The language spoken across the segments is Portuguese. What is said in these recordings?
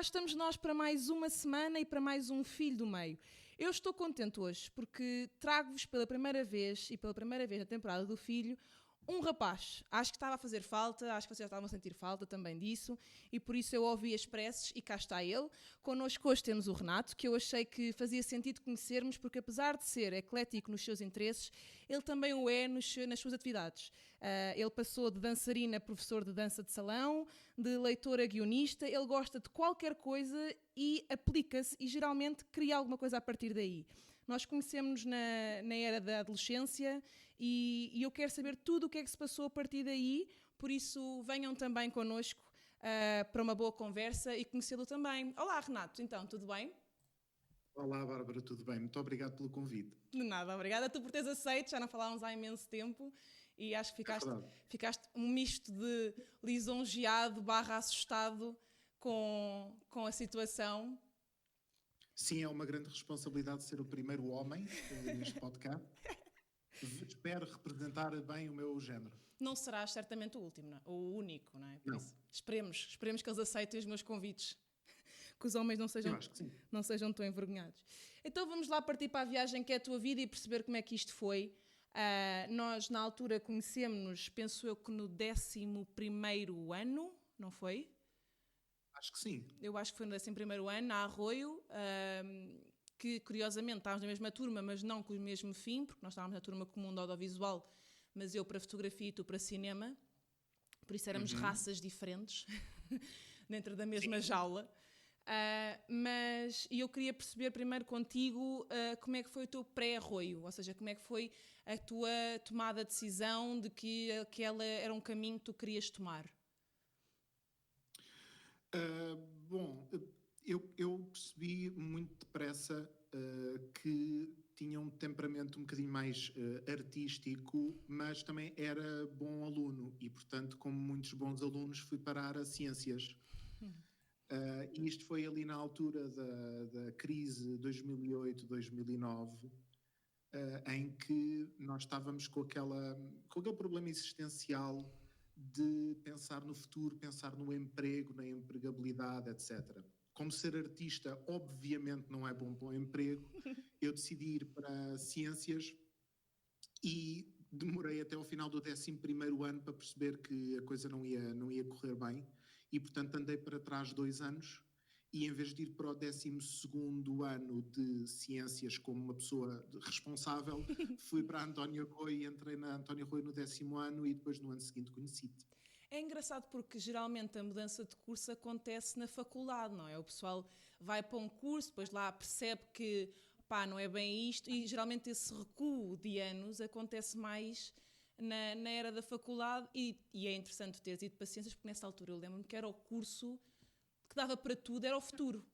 estamos nós para mais uma semana e para mais um Filho do Meio. Eu estou contente hoje porque trago-vos pela primeira vez na temporada do Filho, um rapaz. Acho que estava a fazer falta, acho que vocês já estavam a sentir falta também disso, e por isso eu ouvi as preces e cá está ele. Connosco hoje temos o Renato, que eu achei que fazia sentido conhecermos, porque apesar de ser eclético nos seus interesses, ele também o é nas suas atividades. Ele passou de dançarina a professor de dança de salão, de leitor a guionista, ele gosta de qualquer coisa e aplica-se e geralmente cria alguma coisa a partir daí. Nós conhecemos-nos na era da adolescência e eu quero saber tudo o que é que se passou a partir daí, por isso venham também connosco para uma boa conversa e conhecê-lo também. Olá, Renato, então, tudo bem? Olá, Bárbara, tudo bem? Muito obrigado pelo convite. De nada, obrigada. Tu por teres aceito, já não falávamos há imenso tempo e acho que ficaste um misto de lisonjeado / assustado com a situação. Sim, é uma grande responsabilidade ser o primeiro homem neste podcast. Espero representar bem o meu género. Não serás certamente o último, não é? O único, não é? Por não. Isso, esperemos que eles aceitem os meus convites. Que os homens não sejam tão envergonhados. Então vamos lá partir para a viagem que é a tua vida e perceber como é que isto foi. Nós, na altura, conhecemos-nos, penso eu que no 11º ano, não foi? Acho que sim. Eu acho que foi no 11º ano, na Arroio, que curiosamente estávamos na mesma turma, mas não com o mesmo fim, porque nós estávamos na turma comum do audiovisual, mas eu para fotografia e tu para cinema, por isso éramos raças diferentes, dentro da mesma jaula. Mas eu queria perceber primeiro contigo como é que foi o teu pré-Arroio, ou seja, como é que foi a tua tomada de decisão de que aquela era um caminho que tu querias tomar. Bom, eu percebi muito depressa que tinha um temperamento um bocadinho mais artístico, mas também era bom aluno e, portanto, como muitos bons alunos, fui parar a ciências. E isto foi ali na altura da crise 2008-2009, em que nós estávamos com aquele problema existencial de pensar no futuro, pensar no emprego, na empregabilidade, etc. Como ser artista, obviamente, não é bom para o emprego, eu decidi ir para ciências e demorei até ao final do 11º ano para perceber que a coisa não ia correr bem e, portanto, andei para trás 2 anos e, em vez de ir para o 12º ano de ciências como uma pessoa responsável, fui para a António Rui e entrei na António Rui no 10º ano e depois no ano seguinte conheci-te. É engraçado porque geralmente a mudança de curso acontece na faculdade, não é? O pessoal vai para um curso, depois lá percebe que não é bem isto e geralmente esse recuo de anos acontece mais na era da faculdade e é interessante teres ido para ciências porque nessa altura eu lembro-me que era o curso que dava para tudo, era o futuro.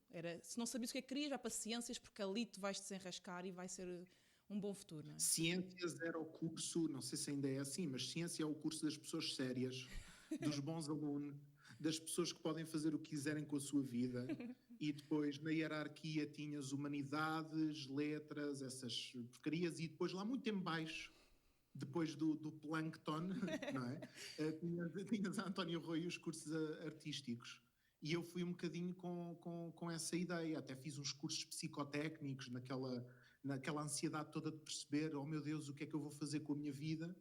Se não sabias o que é que querias, vai para ciências porque ali tu vais desenrascar e vai ser um bom futuro, não é? Ciências era o curso, não sei se ainda é assim, mas ciência é o curso das pessoas sérias, dos bons alunos, das pessoas que podem fazer o que quiserem com a sua vida. E depois na hierarquia tinhas humanidades, letras, essas porcarias, e depois lá muito em baixo, depois do plâncton, não é? Tinhas a António Rui e os cursos artísticos. E eu fui um bocadinho com essa ideia, até fiz uns cursos psicotécnicos naquela ansiedade toda de perceber, oh meu Deus, o que é que eu vou fazer com a minha vida?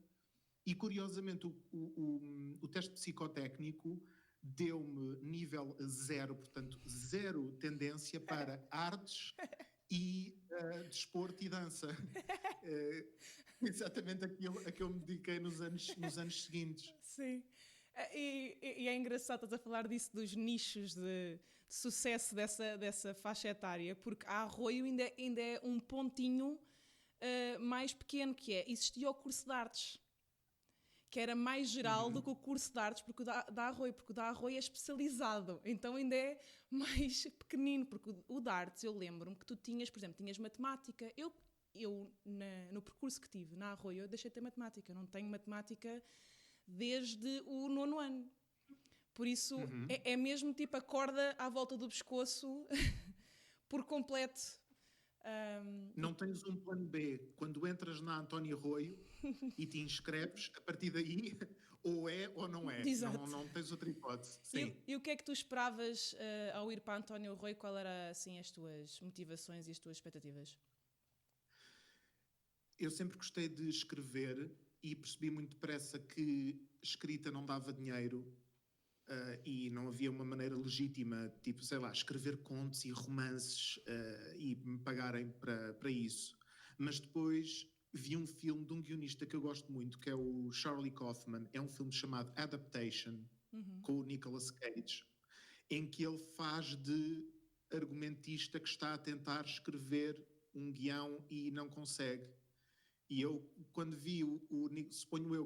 E curiosamente o teste psicotécnico deu-me nível 0, portanto 0 tendência para artes e desporto e dança. Exatamente aquilo a que eu me dediquei nos anos seguintes. Sim. E é engraçado estás a falar disso, dos nichos de sucesso dessa faixa etária, porque a Arroio ainda é um pontinho mais pequeno, que existia o curso de artes, que era mais geral do que o curso de artes, porque o da Arroio é especializado, então ainda é mais pequenino, porque o de artes, eu lembro-me que tu tinhas, por exemplo, tinhas matemática. Eu no percurso que tive na Arroio, eu deixei de ter matemática, eu não tenho matemática desde o 9º ano. Por isso, é mesmo tipo a corda à volta do pescoço por completo. Não tens um plano B. Quando entras na António Arroio e te inscreves, a partir daí ou é ou não é. Exato. Não tens outra hipótese. Sim. E o que é que tu esperavas ao ir para António Arroio? Qual era assim as tuas motivações e as tuas expectativas? Eu sempre gostei de escrever e percebi muito depressa que escrita não dava dinheiro. E não havia uma maneira legítima, tipo, sei lá, escrever contos e romances e me pagarem para isso. Mas depois vi um filme de um guionista que eu gosto muito, que é o Charlie Kaufman. É um filme chamado Adaptation, com o Nicolas Cage, em que ele faz de argumentista que está a tentar escrever um guião e não consegue. E eu, quando vi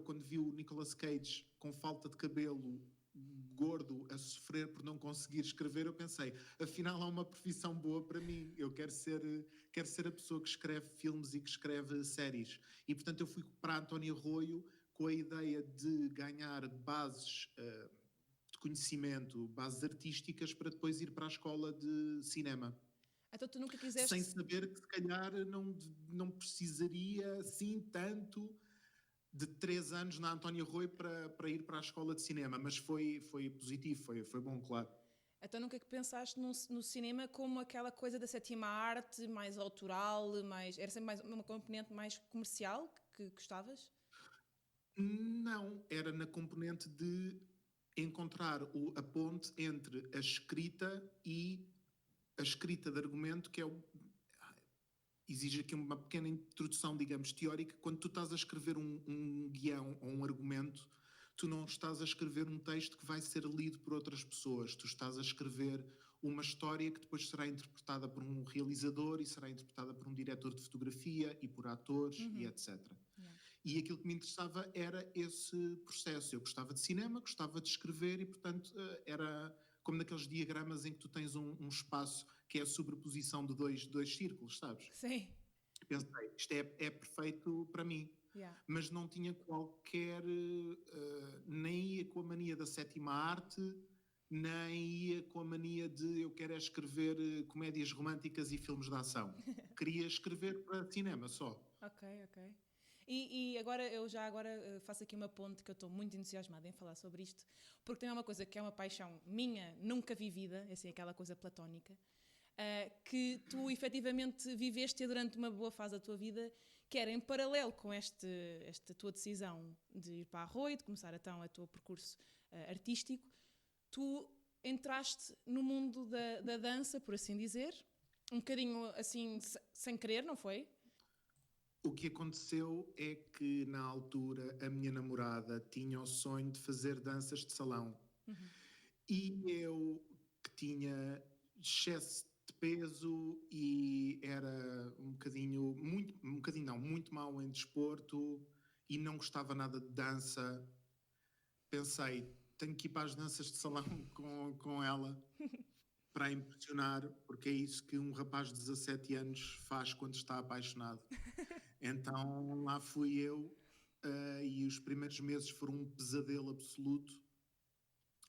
quando vi o Nicolas Cage com falta de cabelo, gordo, a sofrer por não conseguir escrever, eu pensei, afinal há uma profissão boa para mim, eu quero ser a pessoa que escreve filmes e que escreve séries. E portanto eu fui para António Arroio com a ideia de ganhar bases de conhecimento, bases artísticas, para depois ir para a escola de cinema. Então tu nunca quiseste... Sem saber que se calhar não precisaria assim tanto de 3 anos na António Arroio para ir para a escola de cinema, mas foi positivo, foi bom, claro. Então nunca que pensaste no cinema como aquela coisa da sétima arte, mais autoral, era sempre mais uma componente mais comercial que gostavas? Não, era na componente de encontrar a ponte entre a escrita e a escrita de argumento, que é exige aqui uma pequena introdução, digamos, teórica. Quando tu estás a escrever um guião ou um argumento, tu não estás a escrever um texto que vai ser lido por outras pessoas. Tu estás a escrever uma história que depois será interpretada por um realizador e será interpretada por um diretor de fotografia e por atores e etc. Yeah. E aquilo que me interessava era esse processo. Eu gostava de cinema, gostava de escrever e, portanto, era como naqueles diagramas em que tu tens um espaço que é a sobreposição de dois círculos, sabes? Sim. Pensei, isto é perfeito para mim. Yeah. Mas não tinha qualquer... nem ia com a mania da sétima arte, nem ia com a mania de eu quero escrever comédias românticas e filmes de ação. Queria escrever para cinema só. Ok. E agora, eu faço aqui uma ponte que eu estou muito entusiasmada em falar sobre isto, porque tem uma coisa que é uma paixão minha, nunca vivida, assim, aquela coisa platónica, que tu efetivamente viveste durante uma boa fase da tua vida, que era em paralelo com esta tua decisão de ir para Arroio, de começar então o teu percurso artístico, tu entraste no mundo da dança, por assim dizer, um bocadinho assim, sem querer, não foi? O que aconteceu é que, na altura, a minha namorada tinha o sonho de fazer danças de salão. E eu, que tinha excesso de peso e era muito mau em desporto e não gostava nada de dança, pensei, tenho que ir para as danças de salão com ela para a impressionar, porque é isso que um rapaz de 17 anos faz quando está apaixonado. Então lá fui eu e os primeiros meses foram um pesadelo absoluto,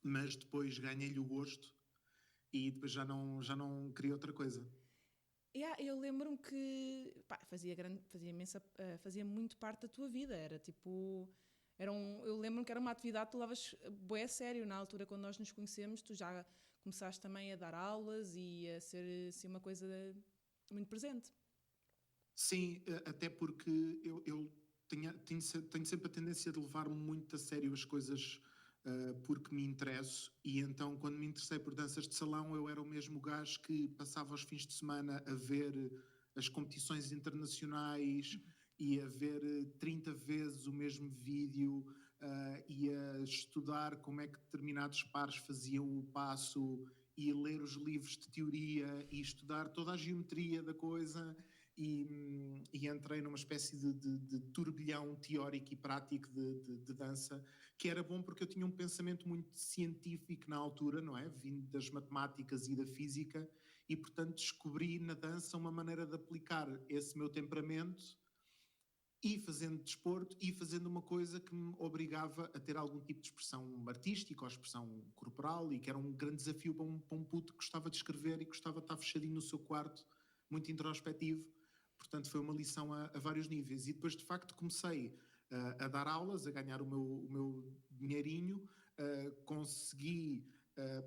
mas depois ganhei-lhe o gosto e depois já não queria outra coisa. Eu lembro-me que fazia muito parte da tua vida, era tipo... eu lembro-me que era uma atividade que tu levas bué a sério. Na altura, quando nós nos conhecemos, tu já começaste também a dar aulas e a ser assim, uma coisa muito presente. Sim, até porque eu tenho sempre a tendência de levar muito a sério as coisas porque me interesso, e então quando me interessei por danças de salão eu era o mesmo gajo que passava os fins de semana a ver as competições internacionais e a ver 30 vezes o mesmo vídeo e a estudar como é que determinados pares faziam o passo e ler os livros de teoria e estudar toda a geometria da coisa. E entrei numa espécie de turbilhão teórico e prático de dança, que era bom porque eu tinha um pensamento muito científico na altura, não é? Vindo das matemáticas e da física, e portanto descobri na dança uma maneira de aplicar esse meu temperamento e fazendo desporto e fazendo uma coisa que me obrigava a ter algum tipo de expressão artística ou expressão corporal, e que era um grande desafio para um puto que gostava de escrever e que gostava de estar fechadinho no seu quarto muito introspectivo, portanto foi uma lição a vários níveis. E depois, de facto, comecei a dar aulas, a ganhar o meu dinheirinho, consegui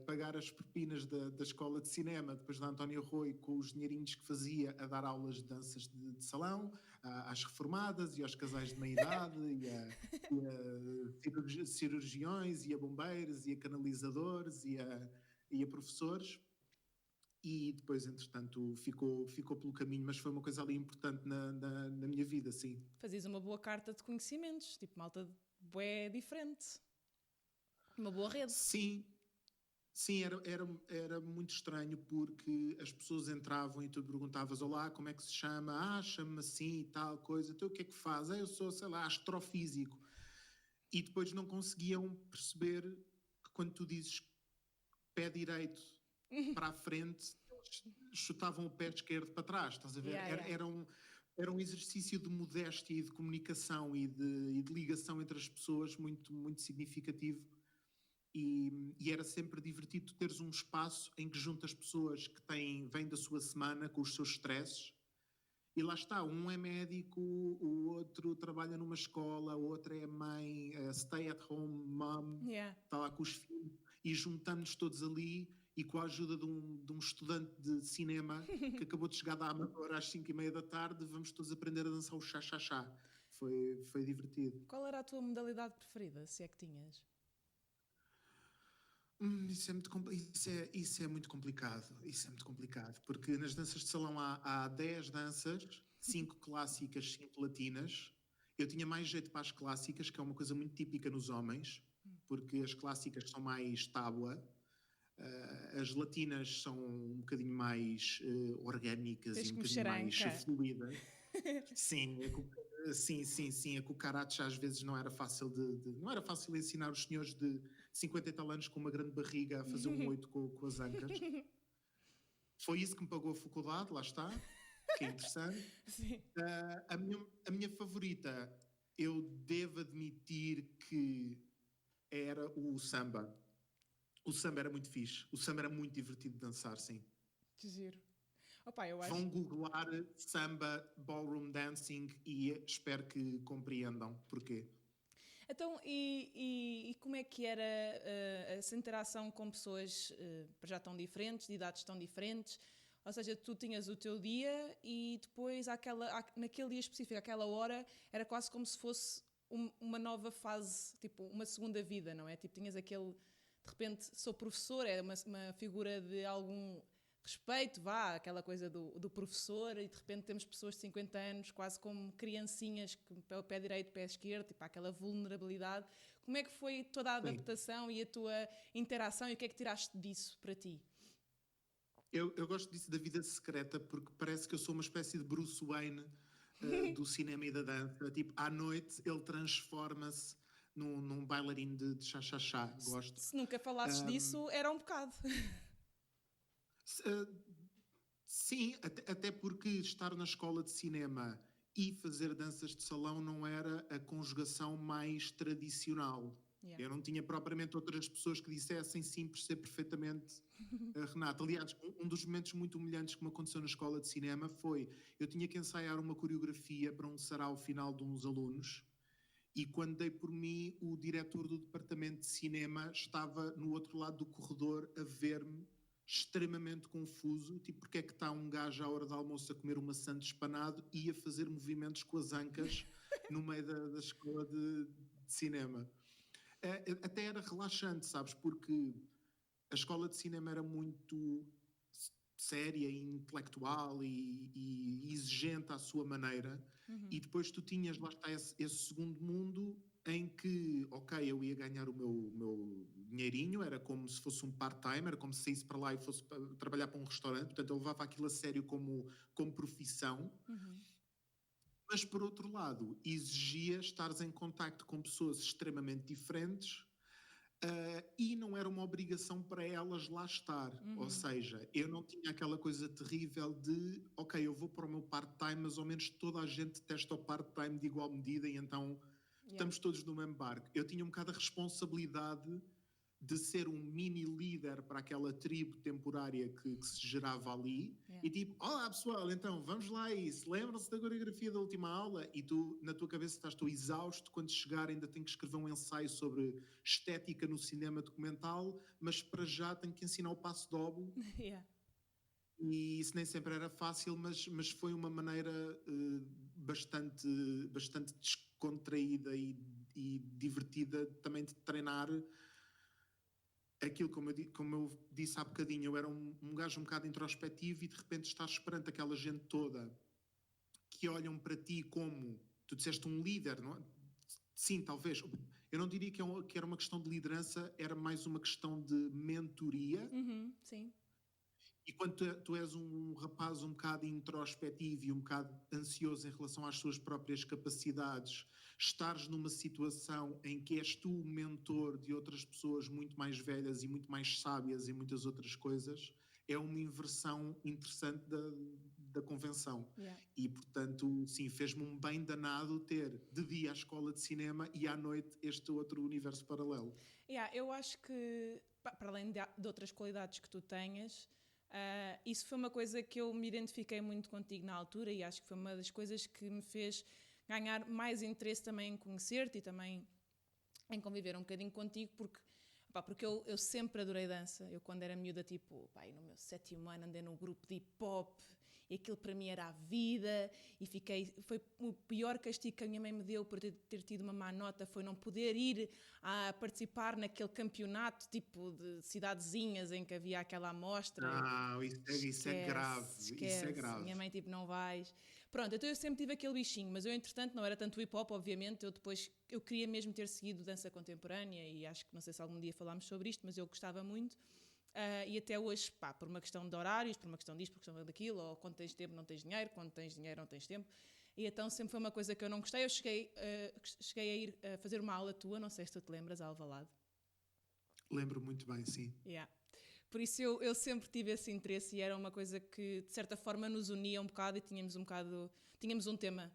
pagar as propinas da escola de cinema, depois da António Rui, com os dinheirinhos que fazia a dar aulas de danças de salão, às reformadas e aos casais de meia-idade, e a cirurgiões, e a bombeiros, e a canalizadores, e a professores. E depois, entretanto, ficou pelo caminho, mas foi uma coisa ali importante na minha vida, sim. Fazias uma boa carta de conhecimentos, tipo malta bué diferente. Uma boa rede. Sim, era muito estranho porque as pessoas entravam e tu perguntavas: olá, como é que se chama? Chama-me assim e tal coisa. Então o que é que faz? Eu sou, sei lá, astrofísico. E depois não conseguiam perceber que quando tu dizes pé direito para a frente, eles chutavam o pé esquerdo para trás, estás a ver? Era um exercício de modéstia e de comunicação e de ligação entre as pessoas muito, muito significativo. E era sempre divertido teres um espaço em que juntas pessoas que vêm da sua semana com os seus stresses, e lá está, um é médico, o outro trabalha numa escola, o outro é mãe, stay-at-home mom, está lá com os filhos, e juntamos-nos todos ali, e com a ajuda de um estudante de cinema que acabou de chegar da Amadora às 5:30 da tarde, vamos todos aprender a dançar o chá-chá-chá. Foi divertido. Qual era a tua modalidade preferida, se é que tinhas? Isso é muito complicado. Isso é muito complicado. Porque nas danças de salão há 10 danças, 5 clássicas, 5 latinas. Eu tinha mais jeito para as clássicas, que é uma coisa muito típica nos homens, porque as clássicas são mais tábua. As latinas são um bocadinho mais orgânicas e um bocadinho mais fluídas. Sim, sim. A cucaracha às vezes não era fácil não era fácil ensinar os senhores de 50 e tal anos com uma grande barriga a fazer um 8 com as ancas. Foi isso que me pagou a faculdade, lá está, que é interessante. A minha favorita, eu devo admitir que era o samba. O samba era muito fixe. O samba era muito divertido de dançar, sim. Que giro. Opa, eu acho... Vão googlar samba, ballroom dancing e espero que compreendam porquê. Então, e como é que era essa interação com pessoas já tão diferentes, de idades tão diferentes? Ou seja, tu tinhas o teu dia e depois naquele dia específico, aquela hora, era quase como se fosse uma nova fase, tipo uma segunda vida, não é? Tipo, tinhas aquele... De repente, sou professor, é uma figura de algum... respeito, aquela coisa do professor, e de repente temos pessoas de 50 anos quase como criancinhas, pé direito, pé esquerdo, tipo aquela vulnerabilidade. Como é que foi toda a adaptação e a tua interação, e o que é que tiraste disso para ti? Eu gosto disso da vida secreta, porque parece que eu sou uma espécie de Bruce Wayne do cinema e da dança. Tipo, à noite ele transforma-se num bailarino de chá-chá-chá. Gosto. Se nunca falasses disso, era um bocado... Sim, até porque estar na escola de cinema e fazer danças de salão não era a conjugação mais tradicional. Eu não tinha propriamente outras pessoas que dissessem sim, percebo perfeitamente, Renata. Aliás, um dos momentos muito humilhantes que me aconteceu na escola de cinema foi, eu tinha que ensaiar uma coreografia para um sarau final de uns alunos, e quando dei por mim, o diretor do departamento de cinema estava no outro lado do corredor a ver-me, extremamente confuso, tipo, porque é que está um gajo à hora do almoço a comer uma maçã de espanado e a fazer movimentos com as ancas no meio da escola de cinema. Até era relaxante, sabes, porque a escola de cinema era muito séria e intelectual e exigente à sua maneira, e depois tu tinhas, lá está, esse segundo mundo em que, ok, eu ia ganhar o meu dinheirinho, era como se fosse um part-time, era como se saísse para lá e fosse trabalhar para um restaurante, portanto eu levava aquilo a sério como profissão, mas por outro lado exigia estares em contacto com pessoas extremamente diferentes, e não era uma obrigação para elas lá estar, ou seja, eu não tinha aquela coisa terrível de, ok, eu vou para o meu part-time, mas ao menos toda a gente testa o part-time de igual medida e então estamos todos no mesmo barco. Eu tinha um bocado a responsabilidade de ser um mini líder para aquela tribo temporária que se gerava ali, Yeah. e tipo, olá pessoal, então vamos lá a isso, lembram-se da coreografia da última aula? E tu, na tua cabeça, estás tu exausto, quando chegar ainda tenho que escrever um ensaio sobre estética no cinema documental, mas para já tenho que ensinar o passo doble, Yeah. e isso nem sempre era fácil, mas foi uma maneira bastante descontraída e divertida também de treinar aquilo, como eu disse há bocadinho. Eu era um gajo um bocado introspectivo, e de repente estás perante aquela gente toda que olham para ti como, tu disseste, um líder, não é? Sim, talvez. Eu não diria que era uma questão de liderança, era mais uma questão de mentoria. Sim. E quando tu és um rapaz um bocado introspectivo e um bocado ansioso em relação às suas próprias capacidades, estares numa situação em que és tu o mentor de outras pessoas muito mais velhas e muito mais sábias e muitas outras coisas, é uma inversão interessante da convenção. Yeah. E, portanto, sim, fez-me um bem danado ter de dia a escola de cinema e à noite este outro universo paralelo. Yeah, eu acho que, para além de outras qualidades que tu tenhas, isso foi uma coisa que eu me identifiquei muito contigo na altura, e acho que foi uma das coisas que me fez ganhar mais interesse também em conhecer-te e também em conviver um bocadinho contigo, porque eu sempre adorei dança. Eu, quando era miúda, tipo, no meu 7º ano, andei num grupo de hip-hop, e aquilo para mim era a vida, e foi o pior castigo que a minha mãe me deu por ter tido uma má nota, foi não poder ir a participar naquele campeonato tipo de cidadezinhas em que havia aquela amostra. Isso é grave. Isso é grave. Minha mãe tipo, não vais. Pronto, então eu sempre tive aquele bichinho, mas eu, entretanto, não era tanto hip-hop, obviamente. Eu queria mesmo ter seguido dança contemporânea, e acho que, não sei se algum dia falámos sobre isto, mas eu gostava muito. E até hoje, por uma questão de horários, por uma questão disto, por uma questão daquilo, ou quando tens tempo não tens dinheiro, quando tens dinheiro não tens tempo. E então sempre foi uma coisa que eu não gostei. Eu cheguei a ir a fazer uma aula tua, não sei se tu te lembras, a Alvalade. Lembro muito bem, sim. Yeah. Por isso eu sempre tive esse interesse, e era uma coisa que de certa forma nos unia um bocado, e tínhamos um tema,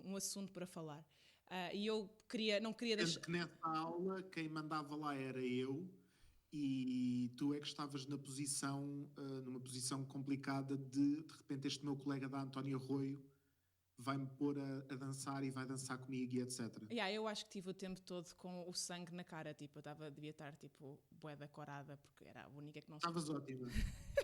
um assunto para falar. E eu não queria deixar... Que nessa aula quem mandava lá era eu, e tu é que estavas numa posição complicada de repente este meu colega da Antónia Arroio vai-me pôr a dançar e vai dançar comigo e etc. Eu acho que tive o tempo todo com o sangue na cara, tipo, devia estar tipo bué da corada, porque era a única que não... Estavas ótima.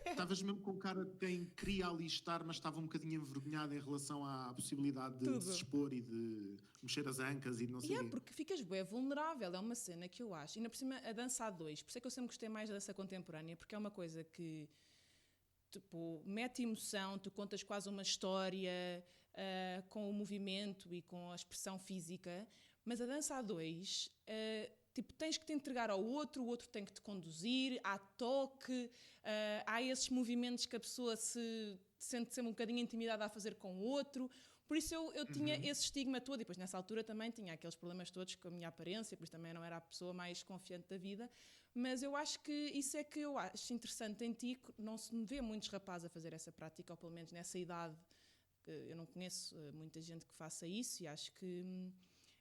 Estavas mesmo com cara de quem queria ali estar, mas estava um bocadinho envergonhada em relação à possibilidade de se expor e de mexer as ancas e de não sei o quê. Porque ficas bué vulnerável, é uma cena que eu acho. E ainda por cima, a dança a dois, por isso é que eu sempre gostei mais da dança contemporânea, porque é uma coisa que, tipo, mete emoção, tu contas quase uma história com o movimento e com a expressão física, mas a dança a dois, tipo, tens que te entregar ao outro, o outro tem que te conduzir, há toque, há esses movimentos que a pessoa se sente sempre um bocadinho intimidada a fazer com o outro. Por isso eu tinha esse estigma todo, e depois nessa altura também tinha aqueles problemas todos com a minha aparência, pois também não era a pessoa mais confiante da vida, mas eu acho que isso é que eu acho interessante em ti, que não se vê muitos rapazes a fazer essa prática, ou pelo menos nessa idade. Eu não conheço muita gente que faça isso, e acho que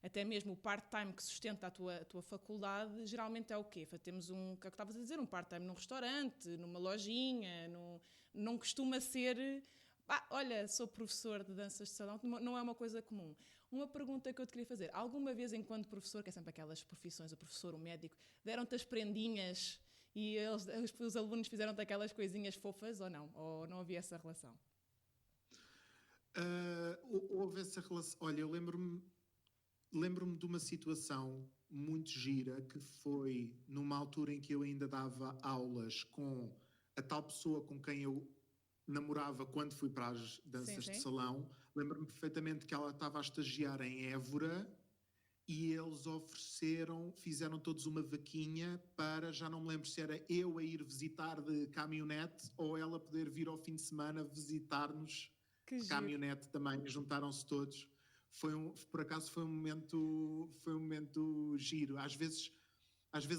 até mesmo o part-time que sustenta a tua faculdade geralmente é o quê? Temos que estavas a dizer, um part-time num restaurante, numa lojinha, não costuma ser... olha, sou professor de danças de salão, não é uma coisa comum. Uma pergunta que eu te queria fazer: alguma vez, enquanto professor, que é sempre aquelas profissões, o professor, o médico, deram-te as prendinhas e os alunos fizeram-te aquelas coisinhas fofas, ou não? Ou não havia essa relação? Houve essa relação. Olha, eu lembro-me de uma situação muito gira, que foi numa altura em que eu ainda dava aulas com a tal pessoa com quem eu namorava quando fui para as danças de salão. Lembro-me perfeitamente que ela estava a estagiar em Évora, e eles fizeram todos uma vaquinha para, já não me lembro se era eu a ir visitar de caminhonete ou ela poder vir ao fim de semana visitar-nos de caminhonete também. Juntaram-se todos. Por acaso foi um momento giro. Às vezes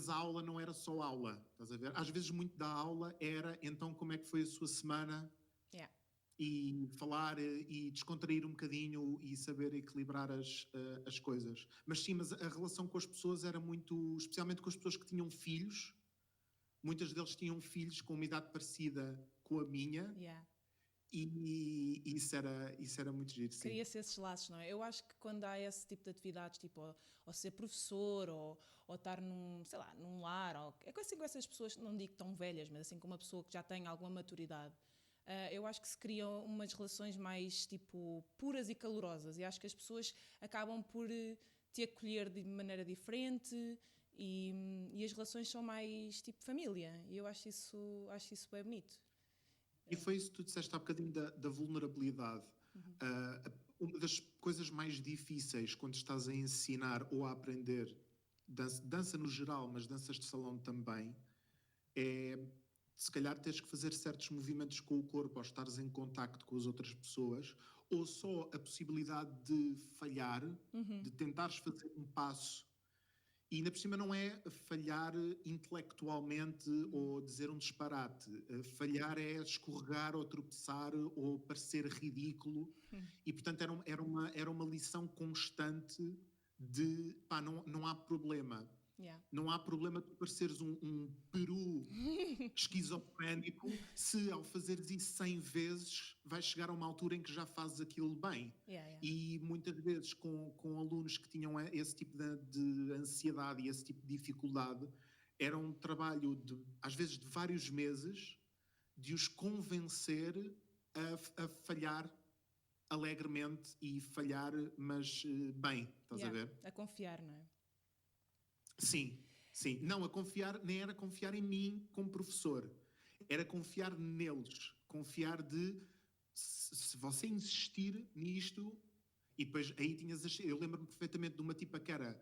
a aula não era só aula, estás a ver? Às vezes muito da aula era, então, como é que foi a sua semana? Yeah. e falar e descontrair um bocadinho e saber equilibrar as coisas. Mas sim, mas a relação com as pessoas era muito, especialmente com as pessoas que tinham filhos, muitas deles tinham filhos com uma idade parecida com a minha, Yeah. e isso era muito giro, sim. Cria-se esses laços, não é? Eu acho que quando há esse tipo de atividades, tipo, ou ser professor, ou estar num, sei lá, num lar, ou é assim com essas pessoas, não digo tão velhas, mas assim com uma pessoa que já tem alguma maturidade, eu acho que se criam umas relações mais, tipo, puras e calorosas. E acho que as pessoas acabam por te acolher de maneira diferente e as relações são mais, tipo, família. E eu acho isso bem bonito. E foi isso que tu disseste há bocadinho da vulnerabilidade. Uma das coisas mais difíceis quando estás a ensinar ou a aprender dança no geral, mas danças de salão também, é se calhar teres que fazer certos movimentos com o corpo ao estares em contacto com as outras pessoas, ou só a possibilidade de falhar, de tentares fazer um passo. E ainda por cima não é falhar intelectualmente ou dizer um disparate. Falhar é escorregar ou tropeçar ou parecer ridículo. E, portanto, era uma lição constante de, pá, não há problema. Yeah. Não há problema tu pareceres um peru esquizofrénico se ao fazeres isso 100 vezes vais chegar a uma altura em que já fazes aquilo bem. Yeah, yeah. E muitas vezes com alunos que tinham esse tipo de ansiedade e esse tipo de dificuldade, era um trabalho às vezes de vários meses de os convencer a falhar alegremente e falhar, mas bem, estás a ver? A confiar, não é? Sim, sim. Não, nem era confiar em mim como professor. Era confiar neles. Confiar se você insistir nisto, e depois aí tinhas eu lembro-me perfeitamente de uma tipa que era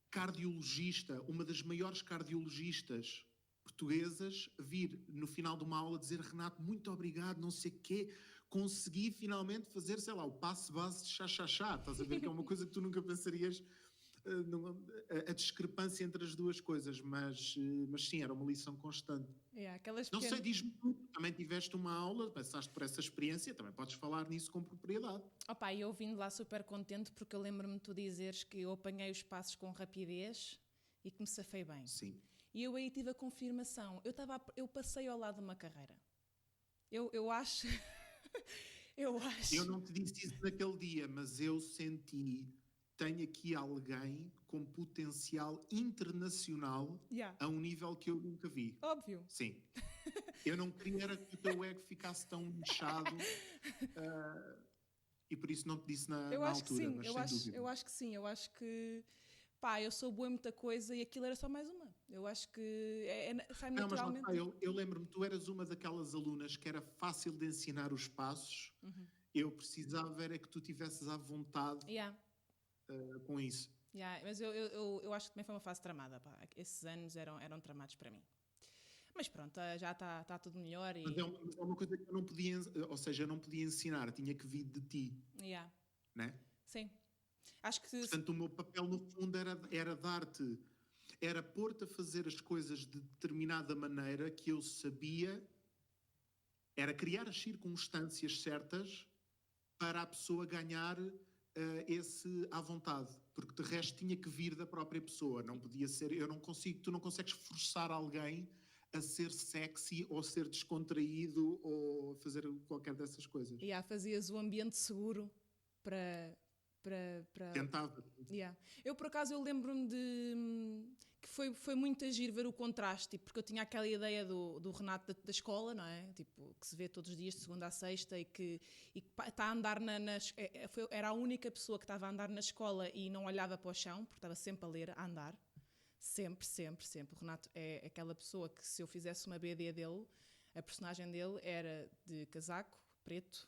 cardiologista, uma das maiores cardiologistas portuguesas, vir no final de uma aula dizer: Renato, muito obrigado, não sei o quê, consegui finalmente fazer, sei lá, o passo base de chá-chá-chá. Estás a ver que é uma coisa que tu nunca pensarias, a discrepância entre as duas coisas, mas sim, era uma lição constante. Não sei, diz-me tu, também tiveste uma aula, passaste por essa experiência, também podes falar nisso com propriedade. Opa, eu vim de lá super contente porque eu lembro-me de tu dizeres que eu apanhei os passos com rapidez e que me safei bem. Sim. E eu aí tive a confirmação. Eu passei ao lado de uma carreira. Eu acho... eu acho... Eu não te disse isso naquele dia, mas eu senti... Tenho aqui alguém com potencial internacional a um nível que eu nunca vi. Óbvio. Sim. Eu não queria era que o teu ego ficasse tão inchado e por isso não te disse na altura, mas sem dúvida. Eu acho que sim. Eu acho que... Pá, eu sou boa em muita coisa e aquilo era só mais uma. Eu acho que sai naturalmente... Não, mas eu lembro-me, tu eras uma daquelas alunas que era fácil de ensinar os passos. Eu precisava era que tu tivesses à vontade... com isso. Mas eu acho que também foi uma fase tramada. Pá. Esses anos eram tramados para mim. Mas pronto, já está tudo melhor. Mas é uma coisa que eu não podia, ou seja, eu não podia ensinar, tinha que vir de ti. Né? Sim. Acho que... Portanto, o meu papel no fundo era dar-te, era pôr-te a fazer as coisas de determinada maneira que eu sabia, era criar as circunstâncias certas para a pessoa ganhar esse à vontade, porque de resto tinha que vir da própria pessoa, não podia ser, tu não consegues forçar alguém a ser sexy ou ser descontraído ou fazer qualquer dessas coisas. Fazias o ambiente seguro para... Tentava. Eu por acaso eu lembro-me que foi muito agir ver o contraste, porque eu tinha aquela ideia do Renato da escola, não é? Tipo, que se vê todos os dias de segunda a sexta e que está a andar era a única pessoa que estava a andar na escola e não olhava para o chão, porque estava sempre a ler, a andar. Sempre, sempre, sempre. O Renato é aquela pessoa que, se eu fizesse uma BD dele, a personagem dele era de casaco preto,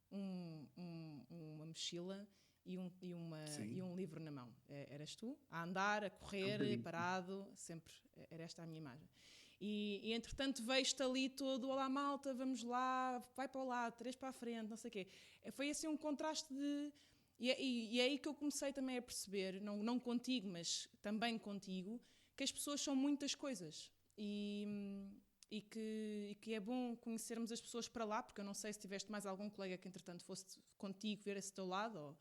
uma mochila e um livro na mão. Eras tu, a andar, a correr, parado, sempre era esta a minha imagem. E entretanto vejo-te ali todo: olá malta, vamos lá, vai para o lado, 3 para a frente, não sei o quê. Foi assim um contraste de... E é aí que eu comecei também a perceber, não contigo, mas também contigo, que as pessoas são muitas coisas. E e que é bom conhecermos as pessoas para lá, porque eu não sei se tiveste mais algum colega que entretanto fosse contigo ver esse teu lado,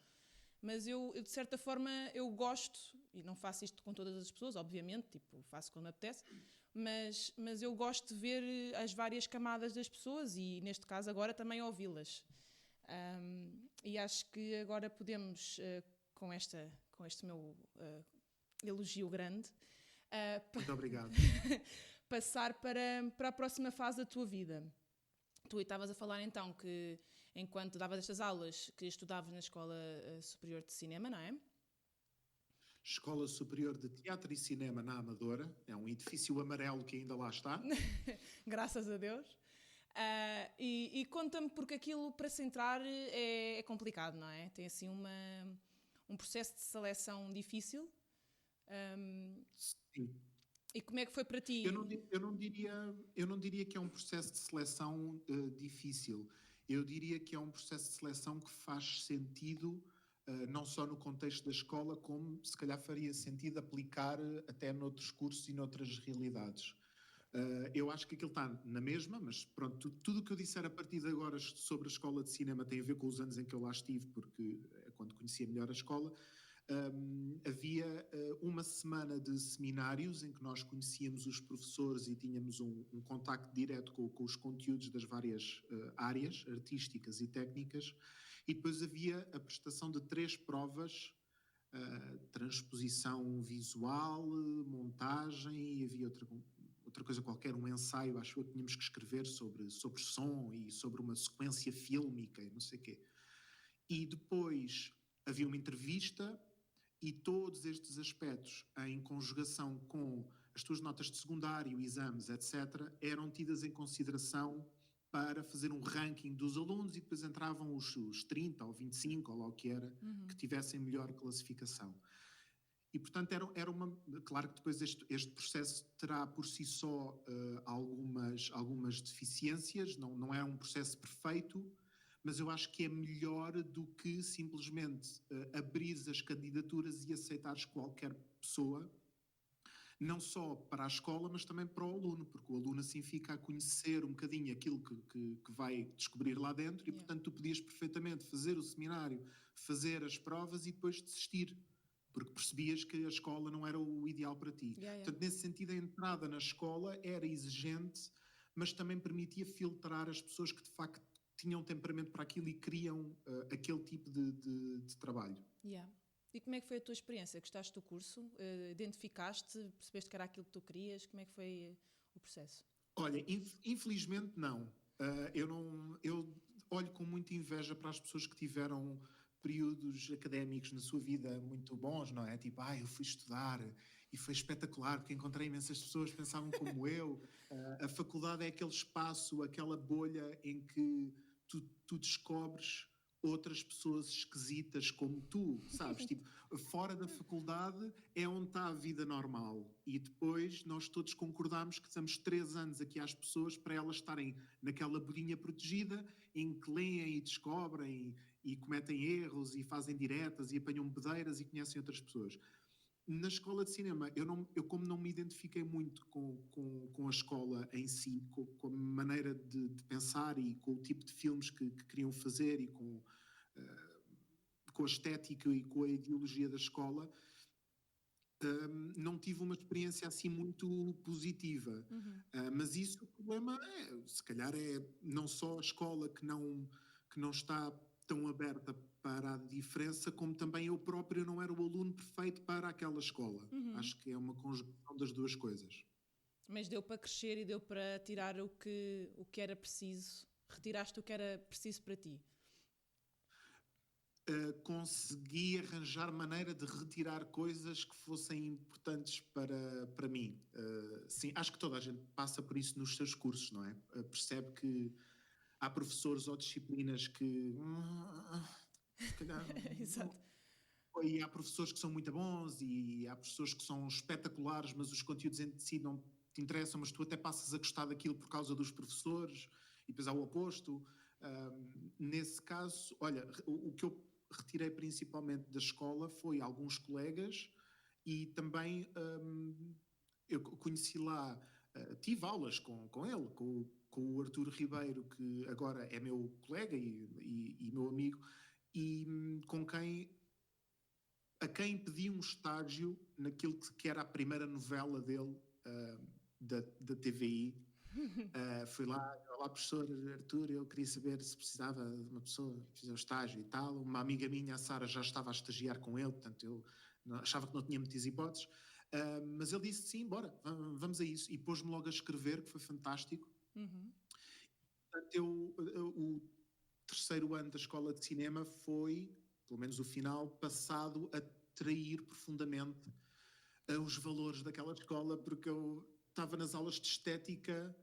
mas eu de certa forma eu gosto, e não faço isto com todas as pessoas, obviamente, tipo, faço quando me apetece, mas eu gosto de ver as várias camadas das pessoas e neste caso agora também ouvi-las. E acho que agora podemos, com este meu elogio grande, Muito obrigado. passar para a próxima fase da tua vida. Tu estavas a falar então que enquanto davas estas aulas que estudavas na Escola Superior de Cinema, não é? Escola Superior de Teatro e Cinema na Amadora. É um edifício amarelo que ainda lá está. Graças a Deus. E conta-me, porque aquilo para se entrar é complicado, não é? Tem assim um processo de seleção difícil. Sim. E como é que foi para ti? Eu não diria que é um processo de seleção difícil. Eu diria que é um processo de seleção que faz sentido, não só no contexto da escola, como se calhar faria sentido aplicar até noutros cursos e noutras realidades. Eu acho que aquilo está na mesma, mas pronto, tudo o que eu disser a partir de agora sobre a escola de cinema tem a ver com os anos em que eu lá estive, porque é quando conhecia melhor a escola. Havia uma semana de seminários em que nós conhecíamos os professores e tínhamos um contacto direto com os conteúdos das várias áreas artísticas e técnicas, e depois havia a prestação de 3 provas, transposição visual, montagem, e havia outra coisa qualquer, um ensaio, acho que tínhamos que escrever sobre som e sobre uma sequência fílmica e não sei o quê. E depois havia uma entrevista, e todos estes aspectos, em conjugação com as tuas notas de secundário, exames, etc., eram tidas em consideração para fazer um ranking dos alunos, e depois entravam os 30 ou 25, ou lá o que era, que tivessem melhor classificação. E, portanto, era uma... Claro que depois este processo terá por si só algumas deficiências, não é um processo perfeito, mas eu acho que é melhor do que simplesmente abrires as candidaturas e aceitares qualquer pessoa, não só para a escola, mas também para o aluno, porque o aluno assim fica a conhecer um bocadinho aquilo que vai descobrir lá dentro, e portanto tu podias perfeitamente fazer o seminário, fazer as provas e depois desistir, porque percebias que a escola não era o ideal para ti. Portanto, nesse sentido, a entrada na escola era exigente, mas também permitia filtrar as pessoas que de facto tinham temperamento para aquilo e queriam aquele tipo de trabalho. E como é que foi a tua experiência? Gostaste do curso? Identificaste? Percebeste que era aquilo que tu querias? Como é que foi o processo? Olha, infelizmente não. Eu olho com muita inveja para as pessoas que tiveram períodos académicos na sua vida muito bons, não é? Tipo, eu fui estudar e foi espetacular, porque encontrei imensas pessoas que pensavam como eu. A faculdade é aquele espaço, aquela bolha em que tu descobres outras pessoas esquisitas como tu, sabes? Tipo, fora da faculdade é onde está a vida normal, e depois nós todos concordamos que damos 3 anos aqui às pessoas para elas estarem naquela bolhinha protegida em que leem e descobrem e cometem erros e fazem diretas e apanham bedeiras e conhecem outras pessoas. Na escola de cinema, eu como não me identifiquei muito com a escola em si, com a maneira de pensar e com o tipo de filmes que queriam fazer, e com a estética e com a ideologia da escola, não tive uma experiência assim muito positiva. Mas isso, o problema se calhar é não só a escola que não está tão aberta para a diferença, como também eu próprio não era o aluno perfeito para aquela escola. Acho que é uma conjugação das duas coisas. Mas deu para crescer e deu para tirar o que era preciso? Retiraste o que era preciso para ti? Consegui arranjar maneira de retirar coisas que fossem importantes para mim. Sim, acho que toda a gente passa por isso nos seus cursos, não é? Percebe que há professores ou disciplinas que se calhar Exato. E há professores que são muito bons e há professores que são espetaculares, mas os conteúdos em si não te interessam, mas tu até passas a gostar daquilo por causa dos professores, e depois há o oposto. Nesse caso, olha, o que eu retirei principalmente da escola foi alguns colegas, e também eu conheci lá tive aulas com ele, com o Artur Ribeiro, que agora é meu colega e meu amigo, e a quem pedi um estágio naquilo que era a primeira novela dele, da TVI. Fui lá, olá professor Artur, eu queria saber se precisava de uma pessoa para fazer o estágio e tal. Uma amiga minha, a Sara, já estava a estagiar com ele, portanto eu achava que não tinha muitas hipóteses. Mas ele disse sim, bora, vamos a isso. E pôs-me logo a escrever, que foi fantástico. Portanto, o terceiro ano da escola de cinema foi, pelo menos o final, passado a trair profundamente os valores daquela escola, porque eu estava nas aulas de estética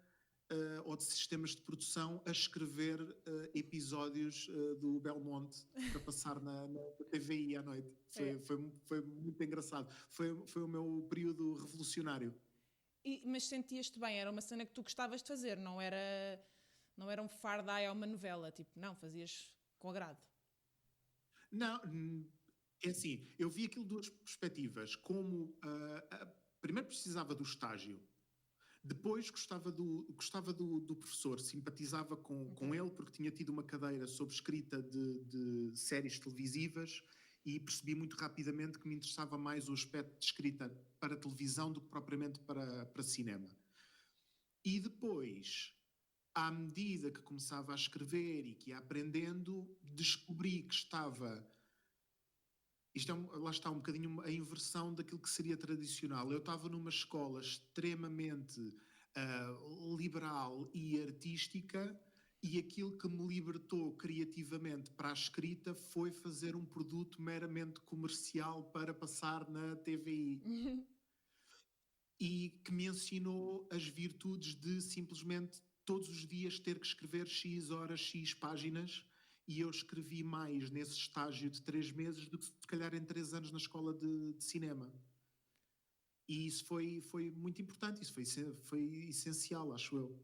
ou de sistemas de produção a escrever episódios do Belmonte para passar na TVI à noite. Foi muito engraçado. Foi o meu período revolucionário. Mas sentias-te bem? Era uma cena que tu gostavas de fazer, não era um fardai ou uma novela, tipo, não, fazias com agrado. Não, é assim, eu vi aquilo de duas perspectivas, como primeiro precisava do estágio, depois gostava do professor, simpatizava com ele porque tinha tido uma cadeira sobre escrita de séries televisivas e percebi muito rapidamente que me interessava mais o aspecto de escrita para televisão do que propriamente para cinema. E depois, à medida que começava a escrever e que ia aprendendo, descobri que estava... lá está um bocadinho a inversão daquilo que seria tradicional. Eu estava numa escola extremamente liberal e artística e aquilo que me libertou criativamente para a escrita foi fazer um produto meramente comercial para passar na TVI. E que me ensinou as virtudes de simplesmente todos os dias ter que escrever X horas, X páginas, e eu escrevi mais nesse estágio de 3 meses do que se calhar em 3 anos na escola de cinema. E isso foi muito importante, isso foi essencial, acho eu.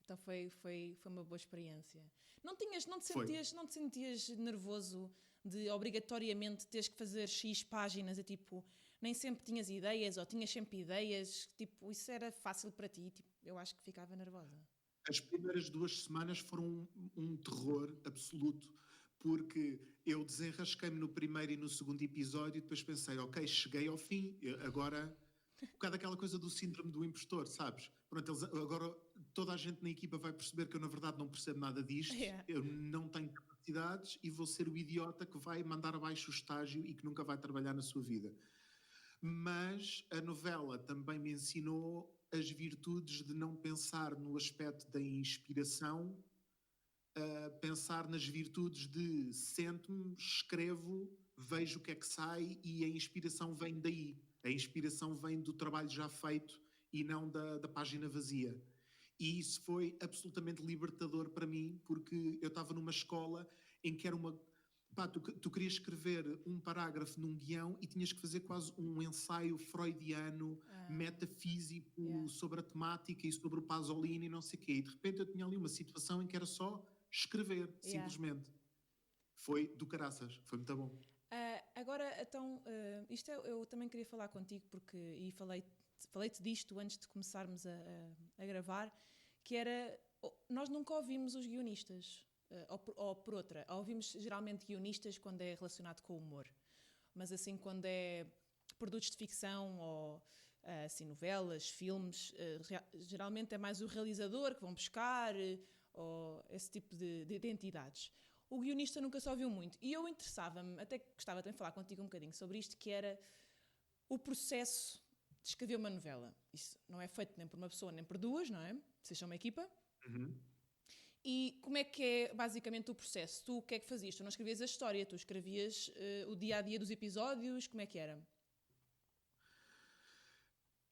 Então foi uma boa experiência. Não te sentias nervoso de obrigatoriamente teres que fazer X páginas e tipo, nem sempre tinhas ideias ou tinhas sempre ideias, tipo, isso era fácil para ti? Tipo, eu acho que ficava nervosa. As primeiras 2 semanas foram um terror absoluto, porque eu desenrasquei-me no primeiro e no segundo episódio e depois pensei, ok, cheguei ao fim, agora... Um bocado aquela coisa do síndrome do impostor, sabes? Pronto, agora toda a gente na equipa vai perceber que eu na verdade não percebo nada disto, eu não tenho capacidades e vou ser o idiota que vai mandar abaixo o estágio e que nunca vai trabalhar na sua vida. Mas a novela também me ensinou as virtudes de não pensar no aspecto da inspiração, pensar nas virtudes de sento-me, escrevo, vejo o que é que sai e a inspiração vem daí. A inspiração vem do trabalho já feito e não da página vazia. E isso foi absolutamente libertador para mim, porque eu estava numa escola em que era uma... tu querias escrever um parágrafo num guião e tinhas que fazer quase um ensaio freudiano, metafísico, sobre a temática e sobre o Pasolini e não sei o quê. E de repente eu tinha ali uma situação em que era só escrever, simplesmente. Foi do caraças, foi muito bom. Agora, então, isto eu também queria falar contigo e falei-te disto antes de começarmos a gravar, que era, nós nunca ouvimos os guionistas, ou por outra, ouvimos geralmente guionistas quando é relacionado com o humor, mas assim quando é produtos de ficção ou assim, novelas, filmes, geralmente é mais o realizador que vão buscar, ou esse tipo de identidades. O guionista nunca se ouviu muito. E eu interessava-me, até gostava também de falar contigo um bocadinho sobre isto, que era o processo de escrever uma novela. Isso não é feito nem por uma pessoa, nem por duas, não é? Vocês são uma equipa. E como é que é basicamente o processo? Tu o que é que fazias? Tu não escrevias a história, tu escrevias o dia-a-dia dos episódios, como é que era?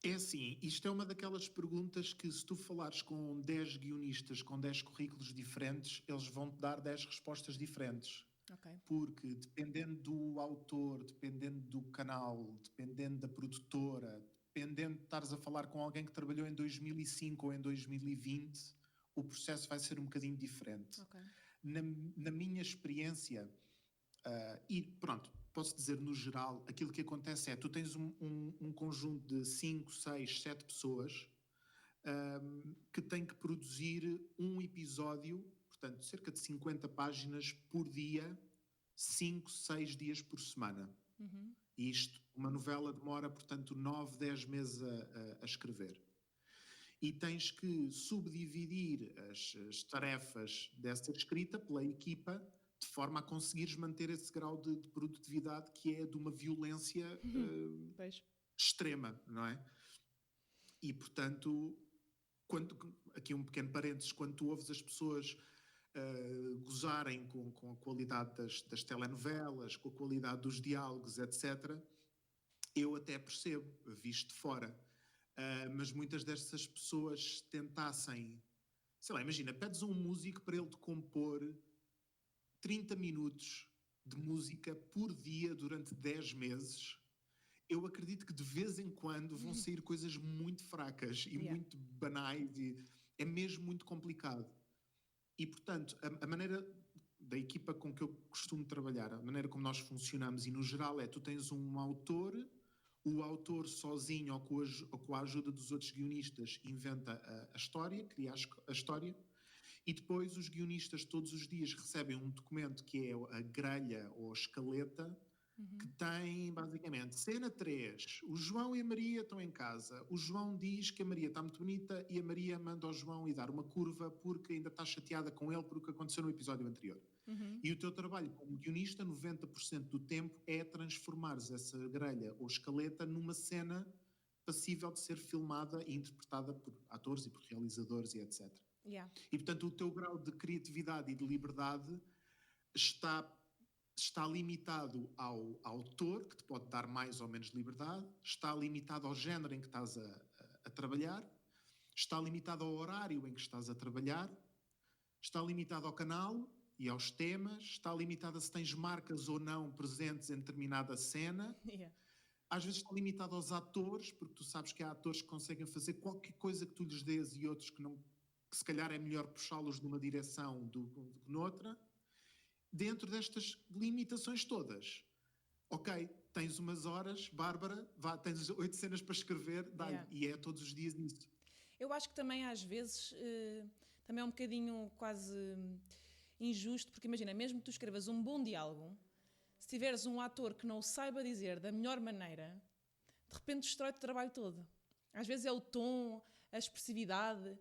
É assim, isto é uma daquelas perguntas que se tu falares com 10 guionistas com 10 currículos diferentes, eles vão-te dar 10 respostas diferentes. Okay. Porque dependendo do autor, dependendo do canal, dependendo da produtora, dependendo de estares a falar com alguém que trabalhou em 2005 ou em 2020, o processo vai ser um bocadinho diferente. Okay. Na minha experiência, e pronto, posso dizer no geral, aquilo que acontece é, tu tens um conjunto de 5, 6, 7 pessoas que tem que produzir um episódio, portanto, cerca de 50 páginas por dia, 5, 6 dias por semana. E isto, uma novela demora, portanto, 9, 10 meses a escrever. E tens que subdividir as tarefas dessa escrita pela equipa, de forma a conseguires manter esse grau de produtividade que é de uma violência extrema, não é? E, portanto, aqui um pequeno parênteses, quando tu ouves as pessoas gozarem com a qualidade das telenovelas, com a qualidade dos diálogos, etc., eu até percebo, visto de fora. Mas muitas dessas pessoas tentassem, sei lá, imagina, pedes a um músico para ele te compor 30 minutos de música por dia durante 10 meses, eu acredito que de vez em quando vão sair coisas muito fracas e muito banais, e é mesmo muito complicado. E, portanto, a maneira da equipa com que eu costumo trabalhar, a maneira como nós funcionamos, e no geral tu tens um autor, o autor sozinho ou com a ajuda dos outros guionistas inventa a história, cria a história, e depois os guionistas todos os dias recebem um documento que é a grelha ou a escaleta, que tem basicamente cena 3, o João e a Maria estão em casa, o João diz que a Maria está muito bonita e a Maria manda ao João ir dar uma curva porque ainda está chateada com ele por o que aconteceu no episódio anterior. E o teu trabalho como guionista, 90% do tempo, é transformares essa grelha ou escaleta numa cena passível de ser filmada e interpretada por atores e por realizadores e etc. E, portanto, o teu grau de criatividade e de liberdade está limitado ao autor, que te pode dar mais ou menos liberdade, está limitado ao género em que estás a trabalhar, está limitado ao horário em que estás a trabalhar, está limitado ao canal e aos temas, está limitado a se tens marcas ou não presentes em determinada cena. Às vezes está limitado aos atores, porque tu sabes que há atores que conseguem fazer qualquer coisa que tu lhes dês e outros que se calhar é melhor puxá-los numa direção do que noutra. Dentro destas limitações todas, ok, tens umas horas, Bárbara, tens 8 cenas para escrever, dá-lhe, e é todos os dias nisso. Eu acho que também às vezes também é um bocadinho quase injusto, porque imagina, mesmo que tu escrevas um bom diálogo, se tiveres um ator que não o saiba dizer da melhor maneira, de repente destrói-te o trabalho todo. Às vezes é o tom, a expressividade.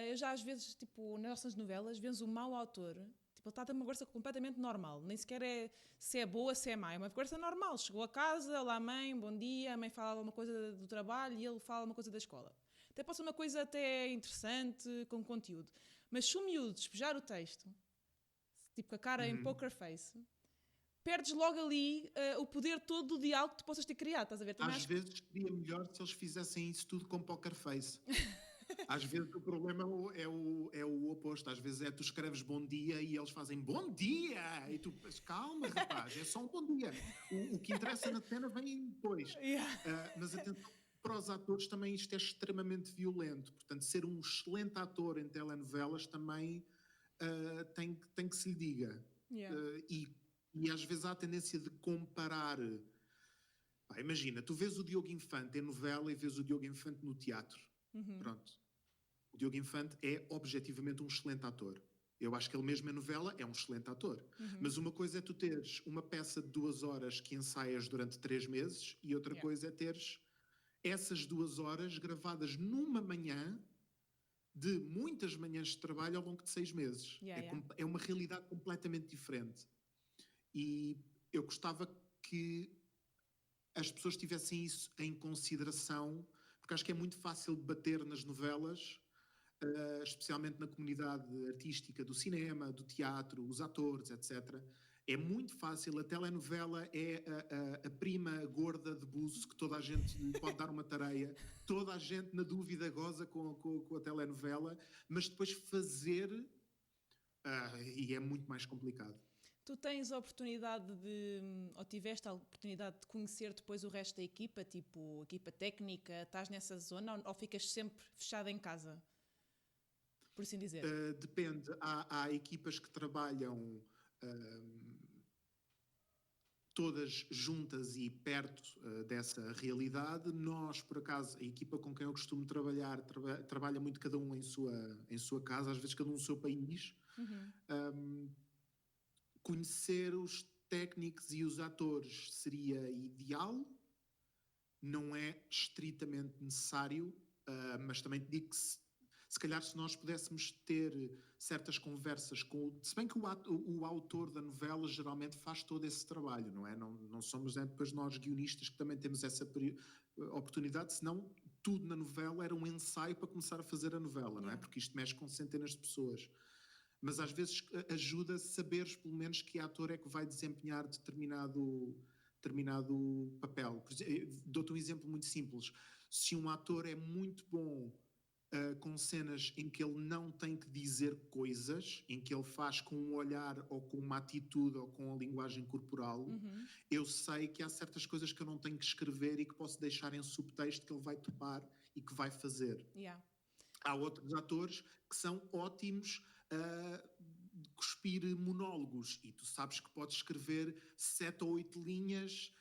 Eu já às vezes, tipo, nas nossas novelas, vemos um mau autor. Ele está a ter uma conversa completamente normal. Nem sequer é se é boa, se é má. É uma conversa normal. Chegou a casa, olá mãe, bom dia. A mãe fala alguma coisa do trabalho e ele fala uma coisa da escola. Até pode ser uma coisa até interessante, com conteúdo. Mas se o miúdo despejar o texto, tipo com a cara em poker face, perdes logo ali o poder todo do diálogo que tu possas ter criado. Estás a ver? Às vezes seria melhor se eles fizessem isso tudo com poker face. Às vezes o problema é o oposto. Às vezes tu escreves bom dia e eles fazem bom dia. E tu, calma rapaz, é só um bom dia. O que interessa na cena vem depois. Mas atenção, para os atores também isto é extremamente violento. Portanto, ser um excelente ator em telenovelas também tem que se lhe diga. E às vezes há a tendência de comparar. Imagina, tu vês o Diogo Infante em novela e vês o Diogo Infante no teatro. Pronto. O Diogo Infante é objetivamente um excelente ator. Eu acho que ele mesmo em novela é um excelente ator. Mas uma coisa é tu teres uma peça de 2 horas que ensaias durante 3 meses e outra coisa é teres essas 2 horas gravadas numa manhã de muitas manhãs de trabalho ao longo de 6 meses. É uma realidade completamente diferente. E eu gostava que as pessoas tivessem isso em consideração, porque acho que é muito fácil debater nas novelas, especialmente na comunidade artística do cinema, do teatro, os atores, etc. É muito fácil, a telenovela é a prima gorda de buço que toda a gente lhe pode dar uma tareia, toda a gente na dúvida goza com a telenovela, mas depois fazer, e é muito mais complicado. Tu tens a oportunidade ou tiveste a oportunidade de conhecer depois o resto da equipa, tipo equipa técnica, estás nessa zona ou ficas sempre fechada em casa? Por assim dizer. Depende. Há equipas que trabalham todas juntas e perto dessa realidade. Nós, por acaso, a equipa com quem eu costumo trabalhar, trabalha muito cada um em sua casa, às vezes cada um no seu país. Conhecer os técnicos e os atores seria ideal, não é estritamente necessário, mas também te digo que se calhar se nós pudéssemos ter certas conversas com... Se bem que o autor da novela geralmente faz todo esse trabalho, não é? Não somos depois nós guionistas que também temos essa oportunidade, senão tudo na novela era um ensaio para começar a fazer a novela, não é? Porque isto mexe com centenas de pessoas. Mas às vezes ajuda a saberes pelo menos que ator é que vai desempenhar determinado papel. Dou-te um exemplo muito simples. Se um ator é muito bom com cenas em que ele não tem que dizer coisas, em que ele faz com um olhar ou com uma atitude ou com a linguagem corporal, eu sei que há certas coisas que eu não tenho que escrever e que posso deixar em subtexto que ele vai topar e que vai fazer. Há outros atores que são ótimos de cuspir monólogos e tu sabes que podes escrever 7 ou 8 linhas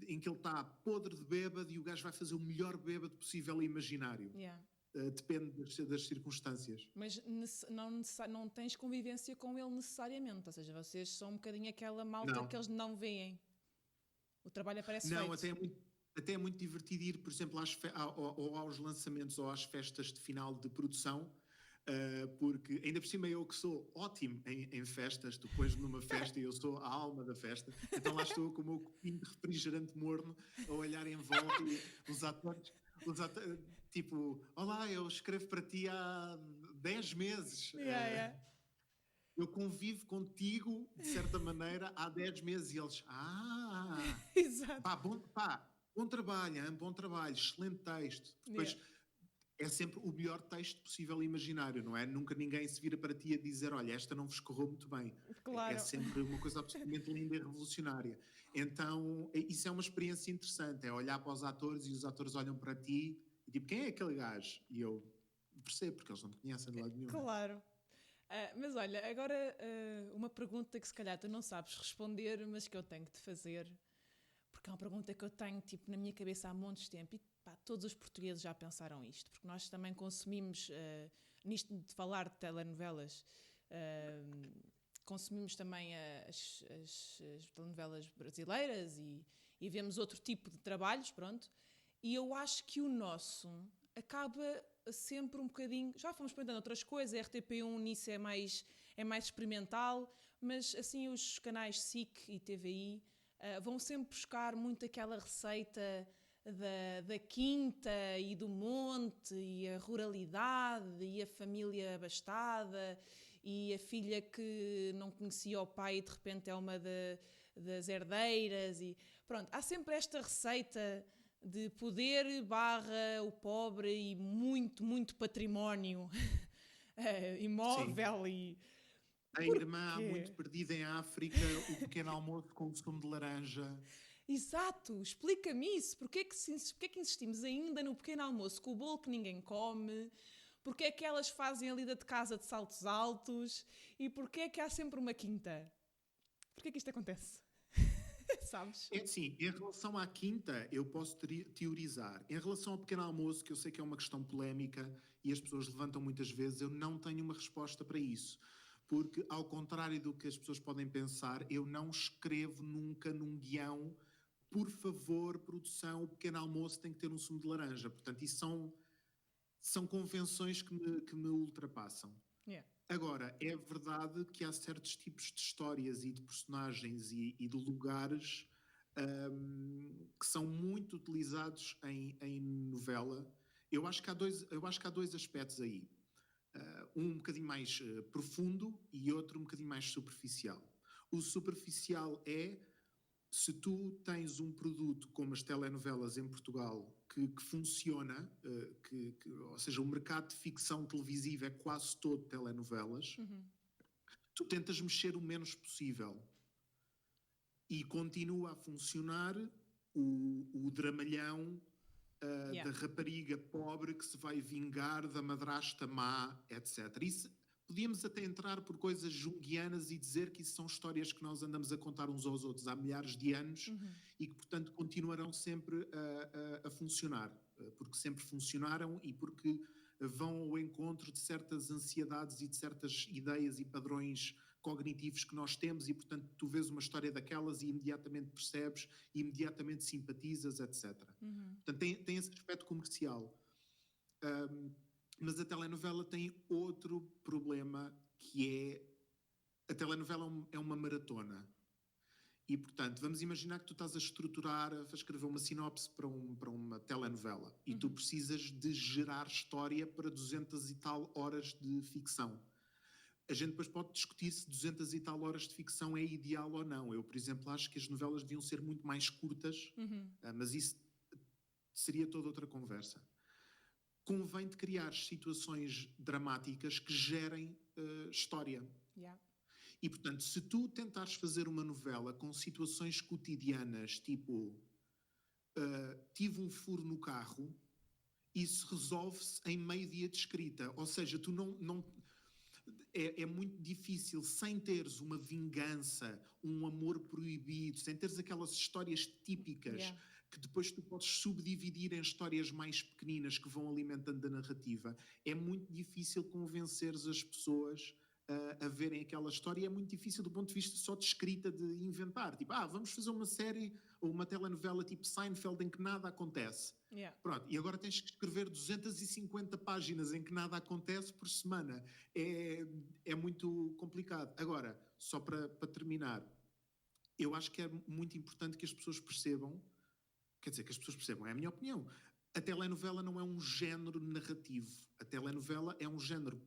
em que ele está podre de bêbado e o gajo vai fazer o melhor bêbado possível e imaginário. Depende das circunstâncias. Mas não tens convivência com ele necessariamente, ou seja, vocês são um bocadinho aquela malta que eles não veem. O trabalho aparece feito. Não, até é muito divertido ir, por exemplo, ou aos lançamentos ou às festas de final de produção, porque ainda por cima eu que sou ótimo em festas, tu pões-me numa festa e eu sou a alma da festa, então lá estou com o meu copinho de refrigerante morno a olhar em volta e os atores tipo, olá, eu escrevo para ti há 10 meses. Eu convivo contigo, de certa maneira, há 10 meses e eles, exato. Bom trabalho, excelente texto. Depois é sempre o melhor texto possível e imaginário, não é? Nunca ninguém se vira para ti a dizer, olha, esta não vos correu muito bem. Claro. É sempre uma coisa absolutamente linda e revolucionária. Então, isso é uma experiência interessante, é olhar para os atores e os atores olham para ti e tipo, quem é aquele gajo? E eu percebo, porque eles não te conhecem de lado nenhum. Claro. Mas olha, agora uma pergunta que se calhar tu não sabes responder, mas que eu tenho que te fazer, porque é uma pergunta que eu tenho tipo, na minha cabeça há montes de tempo e todos os portugueses já pensaram isto, porque nós também consumimos, nisto de falar de telenovelas, consumimos também as telenovelas brasileiras e vemos outro tipo de trabalhos, pronto, e eu acho que o nosso acaba sempre um bocadinho, já fomos experimentando outras coisas, a RTP1 nisso é mais experimental, mas assim os canais SIC e TVI vão sempre buscar muito aquela receita da quinta e do monte e a ruralidade e a família abastada e a filha que não conhecia o pai e de repente é uma das herdeiras e pronto, há sempre esta receita de poder / o pobre e muito, muito património imóvel. Sim. A irmã muito perdida em África, o pequeno almoço com o sumo de laranja. Exato, explica-me isso. Porquê que insistimos ainda no pequeno almoço com o bolo que ninguém come? Porquê é que elas fazem a lida de casa de saltos altos? E porquê é que há sempre uma quinta? Porquê é que isto acontece? Sabes? É assim, em relação à quinta, eu posso teorizar. Em relação ao pequeno almoço, que eu sei que é uma questão polémica e as pessoas levantam muitas vezes, eu não tenho uma resposta para isso. Porque, ao contrário do que as pessoas podem pensar, eu não escrevo nunca num guião, por favor, produção, o pequeno almoço tem que ter um sumo de laranja. Portanto, isso são convenções que me ultrapassam. Agora, é verdade que há certos tipos de histórias e de personagens e de lugares que são muito utilizados em novela. Eu acho que há dois aspectos aí. Um bocadinho mais profundo e outro um bocadinho mais superficial. O superficial é se tu tens um produto como as telenovelas em Portugal que funciona, ou seja, o mercado de ficção televisiva é quase todo telenovelas, tu tentas mexer o menos possível e continua a funcionar o dramalhão da rapariga pobre que se vai vingar da madrasta má, etc. Isso, Podíamos até entrar por coisas junguianas e dizer que isso são histórias que nós andamos a contar uns aos outros há milhares de anos e que, portanto, continuarão sempre a funcionar, porque sempre funcionaram e porque vão ao encontro de certas ansiedades e de certas ideias e padrões cognitivos que nós temos e, portanto, tu vês uma história daquelas e imediatamente percebes, e imediatamente simpatizas, etc. Portanto, tem esse aspecto comercial. Mas a telenovela tem outro problema, que é a telenovela é uma maratona. E, portanto, vamos imaginar que tu estás a estruturar, a escrever uma sinopse para uma telenovela e tu precisas de gerar história para 200 e tal horas de ficção. A gente depois pode discutir se 200 e tal horas de ficção é ideal ou não. Eu, por exemplo, acho que as novelas deviam ser muito mais curtas, mas isso seria toda outra conversa. Convém de criar situações dramáticas que gerem história. Yeah. E, portanto, se tu tentares fazer uma novela com situações cotidianas, tipo, tive um furo no carro, isso resolve-se em meio dia de escrita. Ou seja, tu não é muito difícil, sem teres uma vingança, um amor proibido, sem teres aquelas histórias típicas que depois tu podes subdividir em histórias mais pequeninas que vão alimentando a narrativa, é muito difícil convenceres as pessoas a verem aquela história, e é muito difícil do ponto de vista só de escrita, de inventar. Tipo, vamos fazer uma série ou uma telenovela tipo Seinfeld em que nada acontece. Pronto, e agora tens que escrever 250 páginas em que nada acontece por semana. É muito complicado. Agora, só para terminar, eu acho que é muito importante que as pessoas percebam, quer dizer, que as pessoas percebam, é a minha opinião, a telenovela não é um género narrativo. A telenovela é um género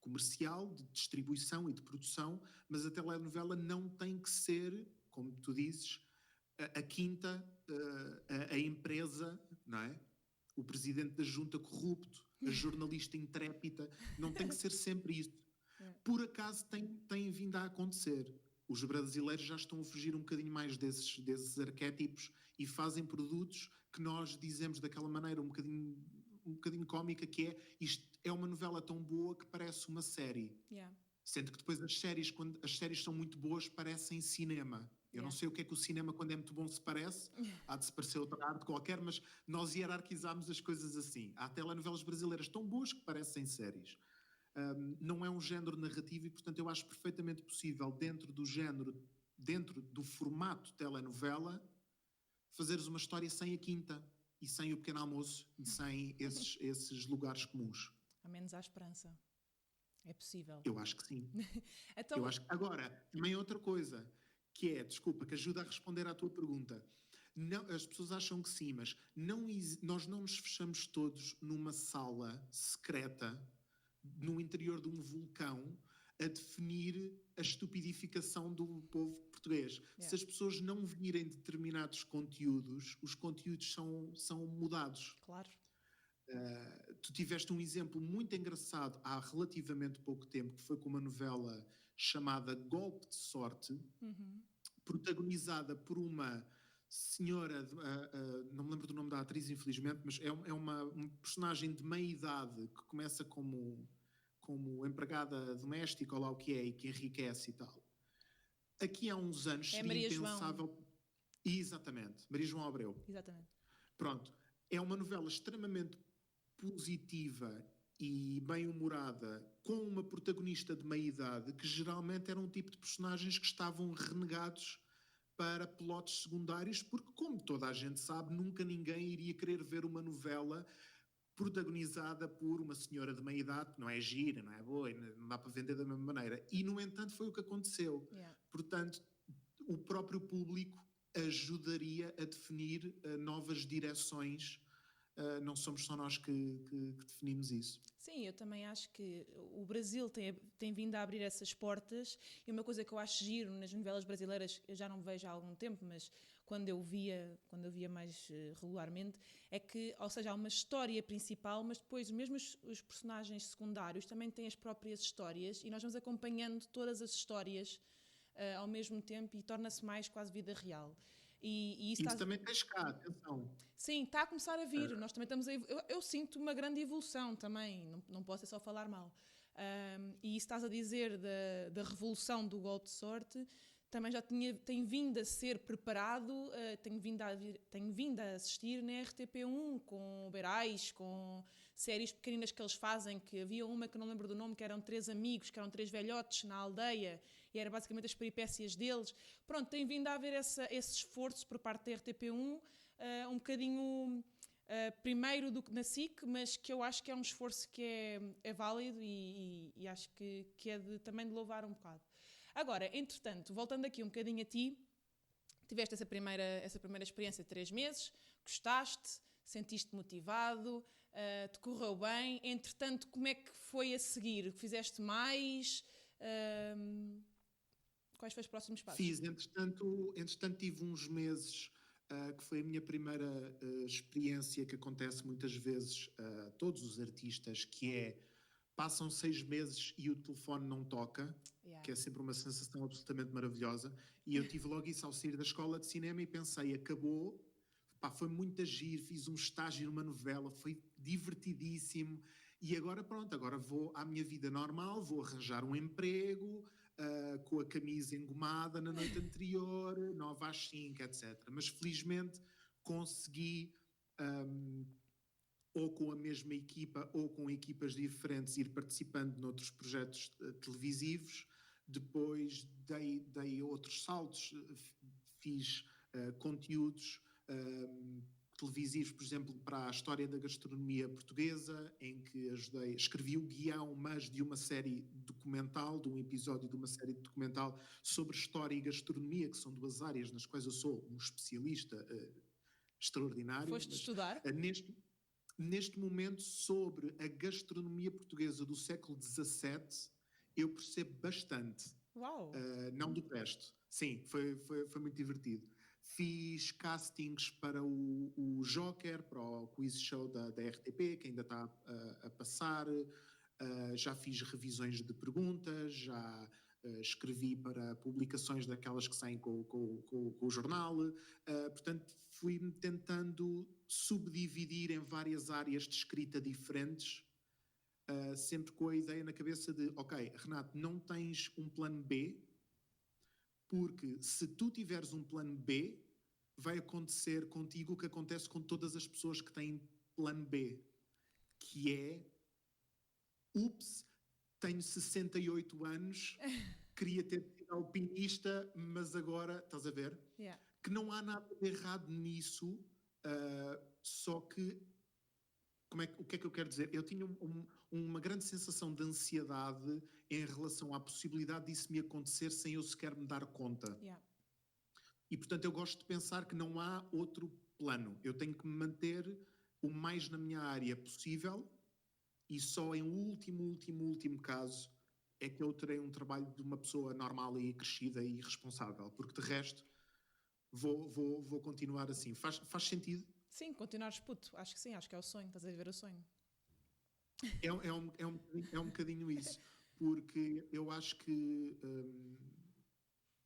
comercial, de distribuição e de produção, mas a telenovela não tem que ser, como tu dizes, a quinta, a empresa, não é? O presidente da junta corrupto, a jornalista intrépida, não tem que ser sempre isso. Por acaso tem vindo a acontecer. Os brasileiros já estão a fugir um bocadinho mais desses arquétipos e fazem produtos que nós dizemos daquela maneira um bocadinho cómica, que é, isto é uma novela tão boa que parece uma série. Sendo que depois as séries, quando as séries são muito boas, parecem cinema. Eu não sei o que é que o cinema, quando é muito bom, se parece. Há de se parecer outra arte qualquer, mas nós hierarquizamos as coisas assim. Há telenovelas brasileiras tão boas que parecem séries. Não é um género narrativo e, portanto, eu acho perfeitamente possível, dentro do género, dentro do formato telenovela, fazeres uma história sem a quinta e sem o pequeno almoço e sem esses lugares comuns. Ao menos há esperança. É possível. Eu acho que sim. Então... Agora, também outra coisa, que é, desculpa, que ajuda a responder à tua pergunta. Não, as pessoas acham que sim, mas nós não nos fechamos todos numa sala secreta, no interior de um vulcão, a definir a estupidificação do povo português. Se as pessoas não virem determinados conteúdos, os conteúdos são mudados. Claro. Tu tiveste um exemplo muito engraçado há relativamente pouco tempo, que foi com uma novela chamada Golpe de Sorte, protagonizada por uma senhora, não me lembro do nome da atriz, infelizmente, mas é um personagem de meia-idade que começa como empregada doméstica, ou lá o que é, e que enriquece e tal. Aqui há uns anos seria Maria impensável... João. Exatamente, Maria João Abreu. Exatamente. Pronto, é uma novela extremamente positiva e bem-humorada, com uma protagonista de meia-idade, que geralmente era um tipo de personagens que estavam renegados para plotos secundários, porque, como toda a gente sabe, nunca ninguém iria querer ver uma novela protagonizada por uma senhora de meia-idade, que não é gira, não é boa, não dá para vender da mesma maneira. E, no entanto, foi o que aconteceu. Portanto, o próprio público ajudaria a definir novas direções. Não somos só nós que definimos isso. Sim, eu também acho que o Brasil tem vindo a abrir essas portas, e uma coisa que eu acho giro nas novelas brasileiras, eu já não vejo há algum tempo, mas quando eu via mais regularmente, é que, ou seja, há uma história principal, mas depois mesmo os personagens secundários também têm as próprias histórias, e nós vamos acompanhando todas as histórias ao mesmo tempo, e torna-se mais quase vida real. E isso também tens cá, atenção. Sim, está a começar a vir. Nós também estamos eu sinto uma grande evolução também, não posso só falar mal. E isso estás a dizer da revolução do golpe de sorte, também já tem vindo a ser preparado, tenho vindo a assistir na RTP1 com Berais, com séries pequeninas que eles fazem, que havia uma que eu não lembro do nome, que eram 3 amigos, que eram 3 velhotes na aldeia, e era basicamente as peripécias deles. Pronto, tem vindo a haver esse esforço por parte da RTP1, um bocadinho primeiro do que na SIC, mas que eu acho que é um esforço que é válido e acho que é também de louvar um bocado. Agora, entretanto, voltando aqui um bocadinho a ti, tiveste essa primeira experiência de 3 meses, gostaste, sentiste motivado, te correu bem. Entretanto, como é que foi a seguir? Fizeste mais? Quais foram os próximos passos? Fiz, entretanto tive uns meses, que foi a minha primeira experiência, que acontece muitas vezes a todos os artistas, que é, passam 6 meses e o telefone não toca, que é sempre uma sensação absolutamente maravilhosa. E eu tive logo isso ao sair da escola de cinema e pensei, acabou, pá, foi muito agir, fiz um estágio numa novela, foi divertidíssimo, e agora pronto, agora vou à minha vida normal, vou arranjar um emprego, com a camisa engomada na noite anterior, 9 às 5, etc. Mas felizmente consegui, ou com a mesma equipa ou com equipas diferentes, ir participando noutros projetos televisivos. Depois dei outros saltos, fiz conteúdos televisivos, por exemplo, para a história da gastronomia portuguesa, em que escrevi o guião, mas de uma série documental, de um episódio de uma série documental sobre história e gastronomia, que são 2 áreas nas quais eu sou um especialista extraordinário. Foste estudar? Neste momento, sobre a gastronomia portuguesa do século XVII, eu percebo bastante. Uau! Não do resto. Sim, foi muito divertido. Fiz castings para o Joker, para o quiz show da RTP, que ainda está a passar. Já fiz revisões de perguntas, já escrevi para publicações daquelas que saem com o jornal. Portanto, fui-me tentando subdividir em várias áreas de escrita diferentes, sempre com a ideia na cabeça de, ok, Renato, não tens um plano B, porque se tu tiveres um plano B, vai acontecer contigo o que acontece com todas as pessoas que têm plano B, que é, ups, tenho 68 anos, queria ter sido alpinista, mas agora, estás a ver? Yeah. Que não há nada de errado nisso, só que, o que é que eu quero dizer? Eu tinha uma grande sensação de ansiedade em relação à possibilidade disso me acontecer sem eu sequer me dar conta. Yeah. E, portanto, eu gosto de pensar que não há outro plano. Eu tenho que me manter o mais na minha área possível e só em último caso é que eu terei um trabalho de uma pessoa normal e crescida e responsável. Porque, de resto, vou continuar assim. Faz sentido? Sim, continuares puto. Acho que sim, acho que é o sonho. Estás a viver o sonho. É um bocadinho isso. Porque eu acho que...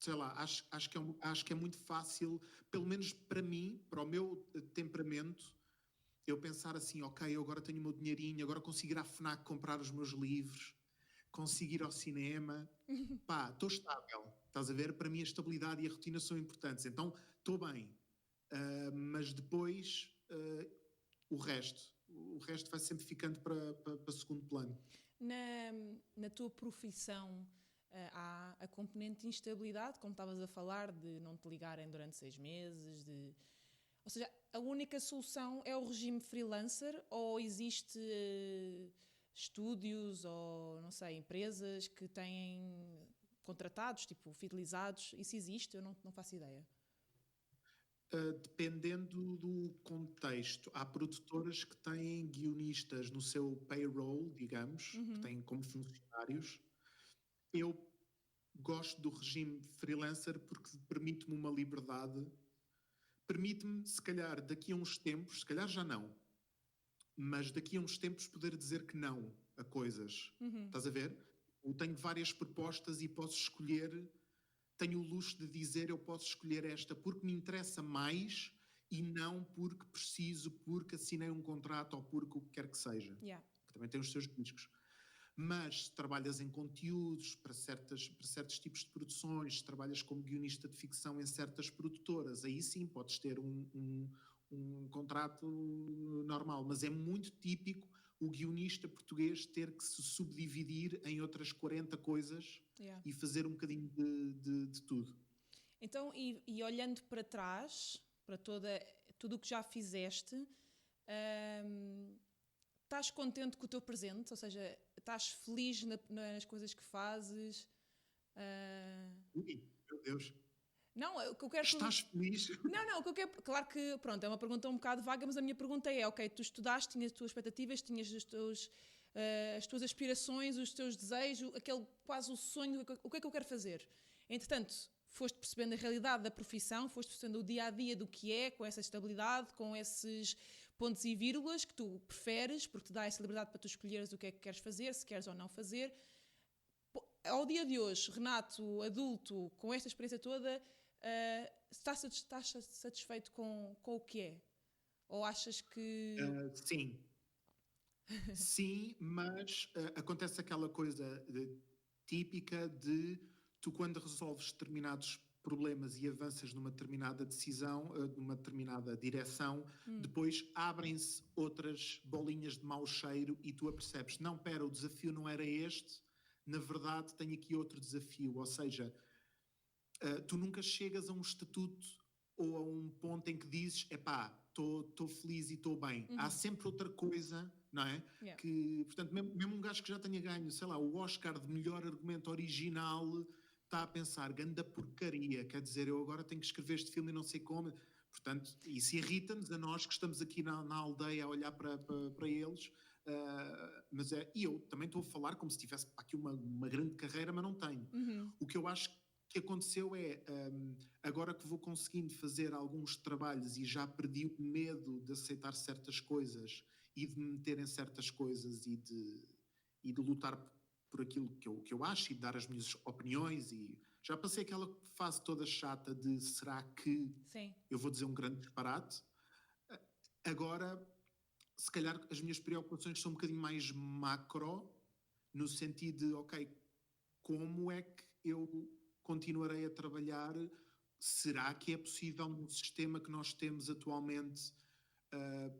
sei lá, acho que é muito fácil, pelo menos para mim, para o meu temperamento, eu pensar assim, ok, eu agora tenho o meu dinheirinho, agora consigo ir à FNAC comprar os meus livros, consigo ir ao cinema, pá, estou estável, estás a ver? Para mim a estabilidade e a rotina são importantes, então estou bem, mas depois o resto vai sempre ficando para segundo plano. Na tua profissão, há a componente de instabilidade, como estavas a falar, de não te ligarem durante 6 meses, ou seja, a única solução é o regime freelancer ou existe estúdios ou, não sei, empresas que têm contratados, tipo, fidelizados? Isso existe? Eu não faço ideia. Dependendo do contexto. Há produtoras que têm guionistas no seu payroll, digamos, que têm como funcionários. Eu gosto do regime freelancer porque permite-me uma liberdade, permite-me, se calhar, daqui a uns tempos, se calhar já não, mas daqui a uns tempos poder dizer que não a coisas. Estás a ver? Eu tenho várias propostas e posso escolher, tenho o luxo de dizer eu posso escolher esta porque me interessa mais e não porque preciso, porque assinei um contrato ou porque o que quer que seja. Yeah. Que também tem os seus riscos. Mas se trabalhas em conteúdos para certos tipos de produções, se trabalhas como guionista de ficção em certas produtoras, aí sim podes ter um contrato normal, mas é muito típico o guionista português ter que se subdividir em outras 40 coisas Yeah. e fazer um bocadinho de tudo. Então, e olhando para trás, para tudo o que já fizeste, estás contente com o teu presente? Ou seja, estás feliz nas coisas que fazes? Ui, meu Deus. Não, o que eu quero... Estás feliz? Não, o que eu quero... Claro que, pronto, é uma pergunta um bocado vaga, mas a minha pergunta é, ok, tu estudaste, tinhas as tuas expectativas, tinhas as tuas aspirações, os teus desejos, aquele quase o sonho, o que é que eu quero fazer? Entretanto, foste percebendo a realidade da profissão, foste percebendo o dia-a-dia do que é, com essa estabilidade, com esses pontos e vírgulas que tu preferes, porque te dá essa liberdade para tu escolheres o que é que queres fazer, se queres ou não fazer. Ao dia de hoje, Renato, adulto, com esta experiência toda, estás satisfeito com o que é? Ou achas que... Sim. Sim, mas acontece aquela coisa típica de tu, quando resolves determinados problemas e avanças numa determinada decisão, numa determinada direção, depois abrem-se outras bolinhas de mau cheiro e tu apercebes, não, pera, o desafio não era este, na verdade tenho aqui outro desafio, ou seja, tu nunca chegas a um estatuto ou a um ponto em que dizes, epá, estou feliz e estou bem. Há sempre outra coisa, não é? Yeah. Que, portanto, mesmo um gajo que já tenha ganho, sei lá, o Oscar de melhor argumento original, está a pensar, ganda porcaria, quer dizer, eu agora tenho que escrever este filme e não sei como. Portanto, isso irrita-nos a nós que estamos aqui na aldeia a olhar para eles. Mas e eu também estou a falar como se tivesse aqui uma grande carreira, mas não tenho. O que eu acho que aconteceu é, agora que vou conseguindo fazer alguns trabalhos e já perdi o medo de aceitar certas coisas e de me meter em certas coisas e de lutar por aquilo que eu acho e de dar as minhas opiniões, e já passei aquela fase toda chata de será que Sim. eu vou dizer um grande disparate? Agora, se calhar as minhas preocupações são um bocadinho mais macro, no sentido de, ok, como é que eu continuarei a trabalhar? Será que é possível num sistema que nós temos atualmente,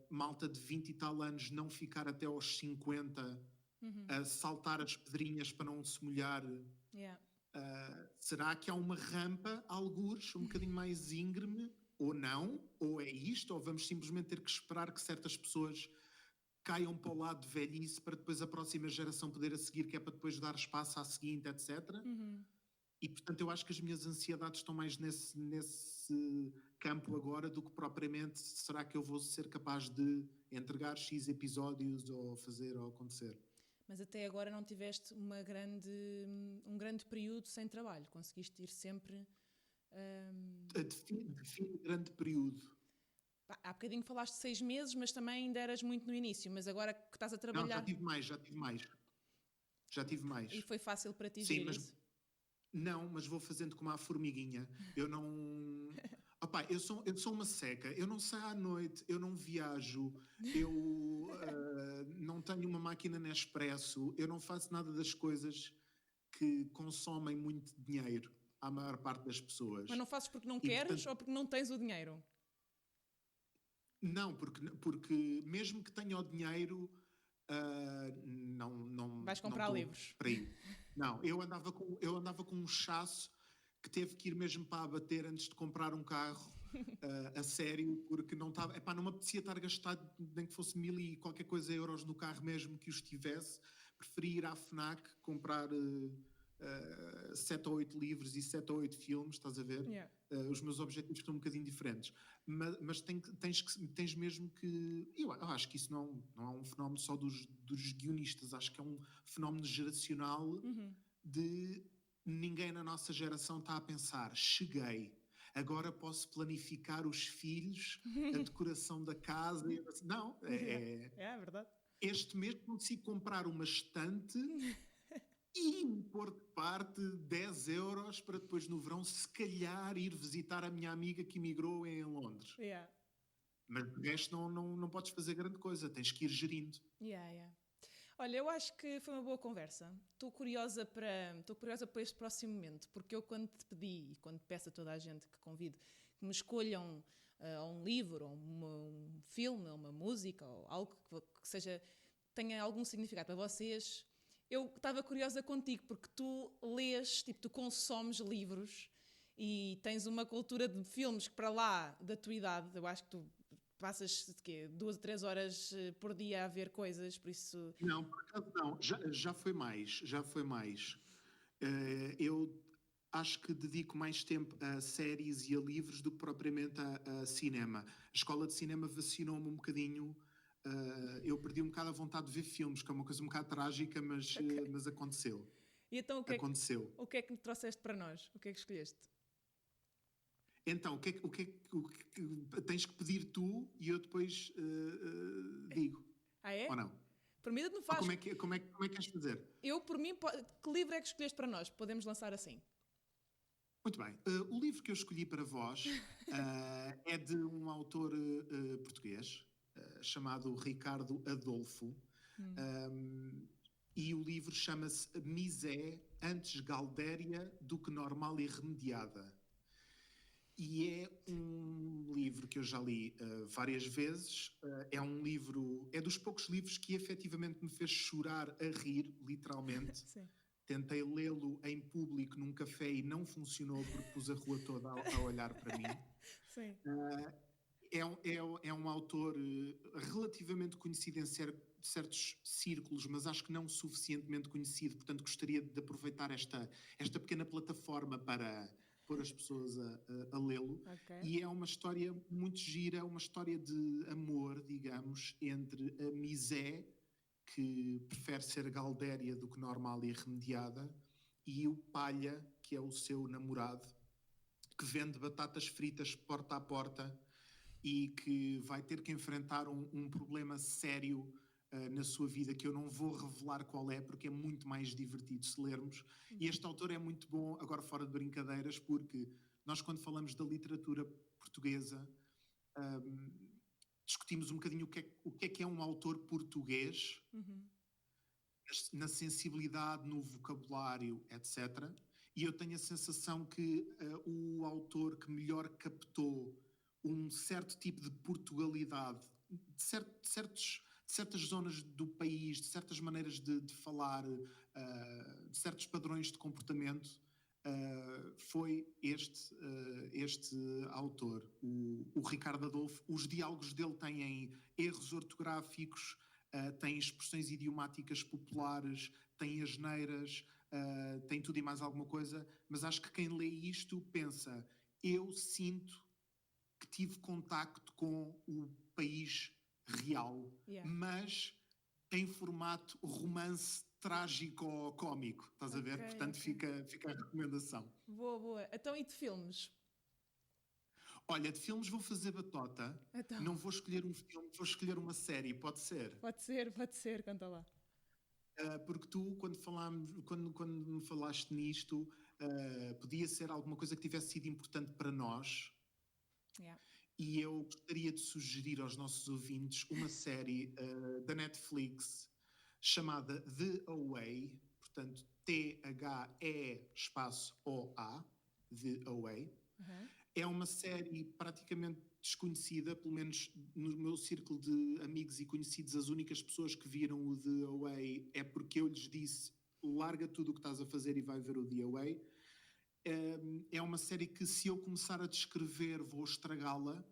malta de 20 e tal anos não ficar até aos 50 a saltar as pedrinhas para não se molhar? Yeah. Será que há uma rampa, algures, um bocadinho mais íngreme? Ou não? Ou é isto? Ou vamos simplesmente ter que esperar que certas pessoas caiam para o lado de velhice para depois a próxima geração poder a seguir, que é para depois dar espaço à seguinte, etc. E, portanto, eu acho que as minhas ansiedades estão mais nesse campo agora do que propriamente será que eu vou ser capaz de entregar X episódios ou fazer ou acontecer. Mas até agora não tiveste um grande período sem trabalho. Conseguiste ir sempre... Define grande período. Há bocadinho falaste de 6 meses, mas também ainda eras muito no início. Mas agora que estás a trabalhar... Não, já tive mais. E foi fácil para ti gerir isso? Não, mas vou fazendo como a formiguinha. Eu não... Opa, eu sou uma seca. Eu não saio à noite, eu não viajo, eu não tenho uma máquina Nespresso, eu não faço nada das coisas que consomem muito dinheiro à maior parte das pessoas. Mas não fazes porque não queres, portanto, ou porque não tens o dinheiro? Não, porque mesmo que tenha o dinheiro, não... Vais comprar não livros. Para ir. Não, eu andava com um chasso que teve que ir mesmo para abater antes de comprar um carro, a sério, porque não estava... Epá, não me apetecia estar gastado, nem que fosse 1000 e qualquer coisa euros no carro mesmo que os tivesse. Preferi ir à FNAC, comprar 7 ou 8 livros e 7 ou 8 filmes, estás a ver? Yeah. Os meus objetivos são um bocadinho diferentes. Mas tens mesmo que... Eu acho que isso não é um fenómeno só dos guionistas, acho que é um fenómeno geracional de... Ninguém na nossa geração está a pensar, cheguei, agora posso planificar os filhos, a decoração da casa. Não, É verdade. Este mês consigo comprar uma estante e pôr de parte 10 euros para depois no verão, se calhar, ir visitar a minha amiga que emigrou em Londres. Olha, eu acho que foi uma boa conversa. Estou curiosa para este próximo momento, porque eu quando te pedi e quando peço a toda a gente que convido que me escolham um livro, ou um filme, ou uma música, ou algo que seja, tenha algum significado para vocês, eu estava curiosa contigo, porque tu lês, tipo, tu consomes livros e tens uma cultura de filmes que para lá da tua idade, eu acho que tu passas de quê? 2 ou 3 horas por dia a ver coisas, por isso. Não, por acaso não, já foi mais, já foi mais. Eu acho que dedico mais tempo a séries e a livros do que propriamente a cinema. A escola de cinema vacinou-me um bocadinho. Eu perdi um bocado a vontade de ver filmes, que é uma coisa um bocado trágica, Ok. mas aconteceu. E então Aconteceu. o que é que trouxeste para nós? O que é que escolheste? Então, tens que pedir tu e eu depois digo, Ah, é? ou não? Por mim, não Ou faz. como é que queres fazer? Eu, por mim, que livro é que escolheste para nós? Podemos lançar assim. Muito bem. O livro que eu escolhi para vós é de um autor português chamado Ricardo Adolfo. Hum. E o livro chama-se Misé, antes Galdéria do que normal e remediada. E é um livro que eu já li várias vezes. É dos poucos livros que efetivamente me fez chorar a rir, literalmente. Sim. Tentei lê-lo em público num café e não funcionou porque pus a rua toda a olhar para mim. Sim. É um autor relativamente conhecido em certos círculos, mas acho que não suficientemente conhecido, portanto gostaria de aproveitar esta pequena plataforma para pôr as pessoas a lê-lo. Ok. E é uma história muito gira, uma história de amor, digamos, entre a Misé, que prefere ser Galdéria do que normal e remediada, e o Palha, que é o seu namorado, que vende batatas fritas porta a porta e que vai ter que enfrentar um problema sério na sua vida, que eu não vou revelar qual é, porque é muito mais divertido se lermos. E este autor é muito bom, agora fora de brincadeiras, porque nós quando falamos da literatura portuguesa discutimos um bocadinho o que é um autor português, Uhum. na sensibilidade, no vocabulário, etc. E eu tenho a sensação que o autor que melhor captou um certo tipo de Portugalidade, de certas zonas do país, de certas maneiras de falar, de certos padrões de comportamento, foi este autor, o Ricardo Adolfo. Os diálogos dele têm erros ortográficos, têm expressões idiomáticas populares, têm asneiras, tem tudo e mais alguma coisa, mas acho que quem lê isto pensa, eu sinto que tive contacto com o país real, Yeah. mas em formato romance trágico-cómico, estás a ver? Ok, Portanto, ok. fica a recomendação. Boa, boa. Então, e de filmes? Olha, de filmes vou fazer batota, Então, não vou escolher um filme, vou escolher uma série, pode ser? pode ser, canta lá. Porque tu, quando me falaste nisto, podia ser alguma coisa que tivesse sido importante para nós. Yeah. E eu gostaria de sugerir aos nossos ouvintes uma série da Netflix chamada The Away, portanto T-H-E espaço O-A, The Away. Uhum. É uma série praticamente desconhecida, pelo menos no meu círculo de amigos e conhecidos, as únicas pessoas que viram o The Away é porque eu lhes disse larga tudo o que estás a fazer e vai ver o The Away. É uma série que, se eu começar a descrever, vou estragá-la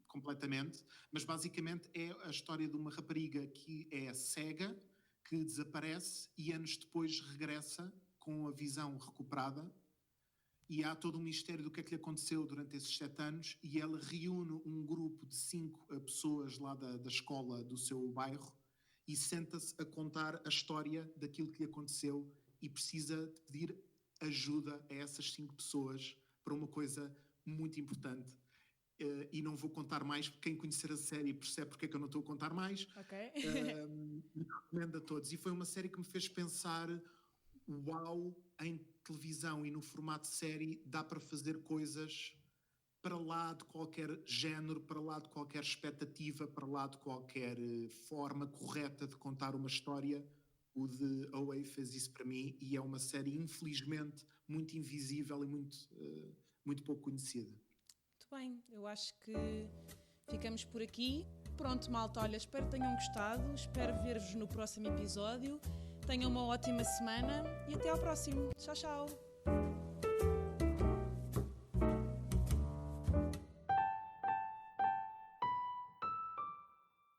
completamente, mas basicamente é a história de uma rapariga que é cega, que desaparece e anos depois regressa com a visão recuperada, e há todo um mistério do que é que lhe aconteceu durante esses 7 anos, e ela reúne um grupo de 5 pessoas lá da escola do seu bairro e senta-se a contar a história daquilo que lhe aconteceu e precisa de pedir ajuda a essas 5 pessoas para uma coisa muito importante. E não vou contar mais, porque quem conhecer a série percebe porque é que eu não estou a contar mais. Ok. Recomendo a todos. E foi uma série que me fez pensar, uau, em televisão e no formato série dá para fazer coisas para lá de qualquer género, para lá de qualquer expectativa, para lá de qualquer forma correta de contar uma história. O The OA fez isso para mim e é uma série, infelizmente, muito invisível e muito pouco conhecida. Muito bem, eu acho que ficamos por aqui. Pronto, malta, olha, espero que tenham gostado, espero ver-vos no próximo episódio. Tenham uma ótima semana e até ao próximo. Tchau, tchau!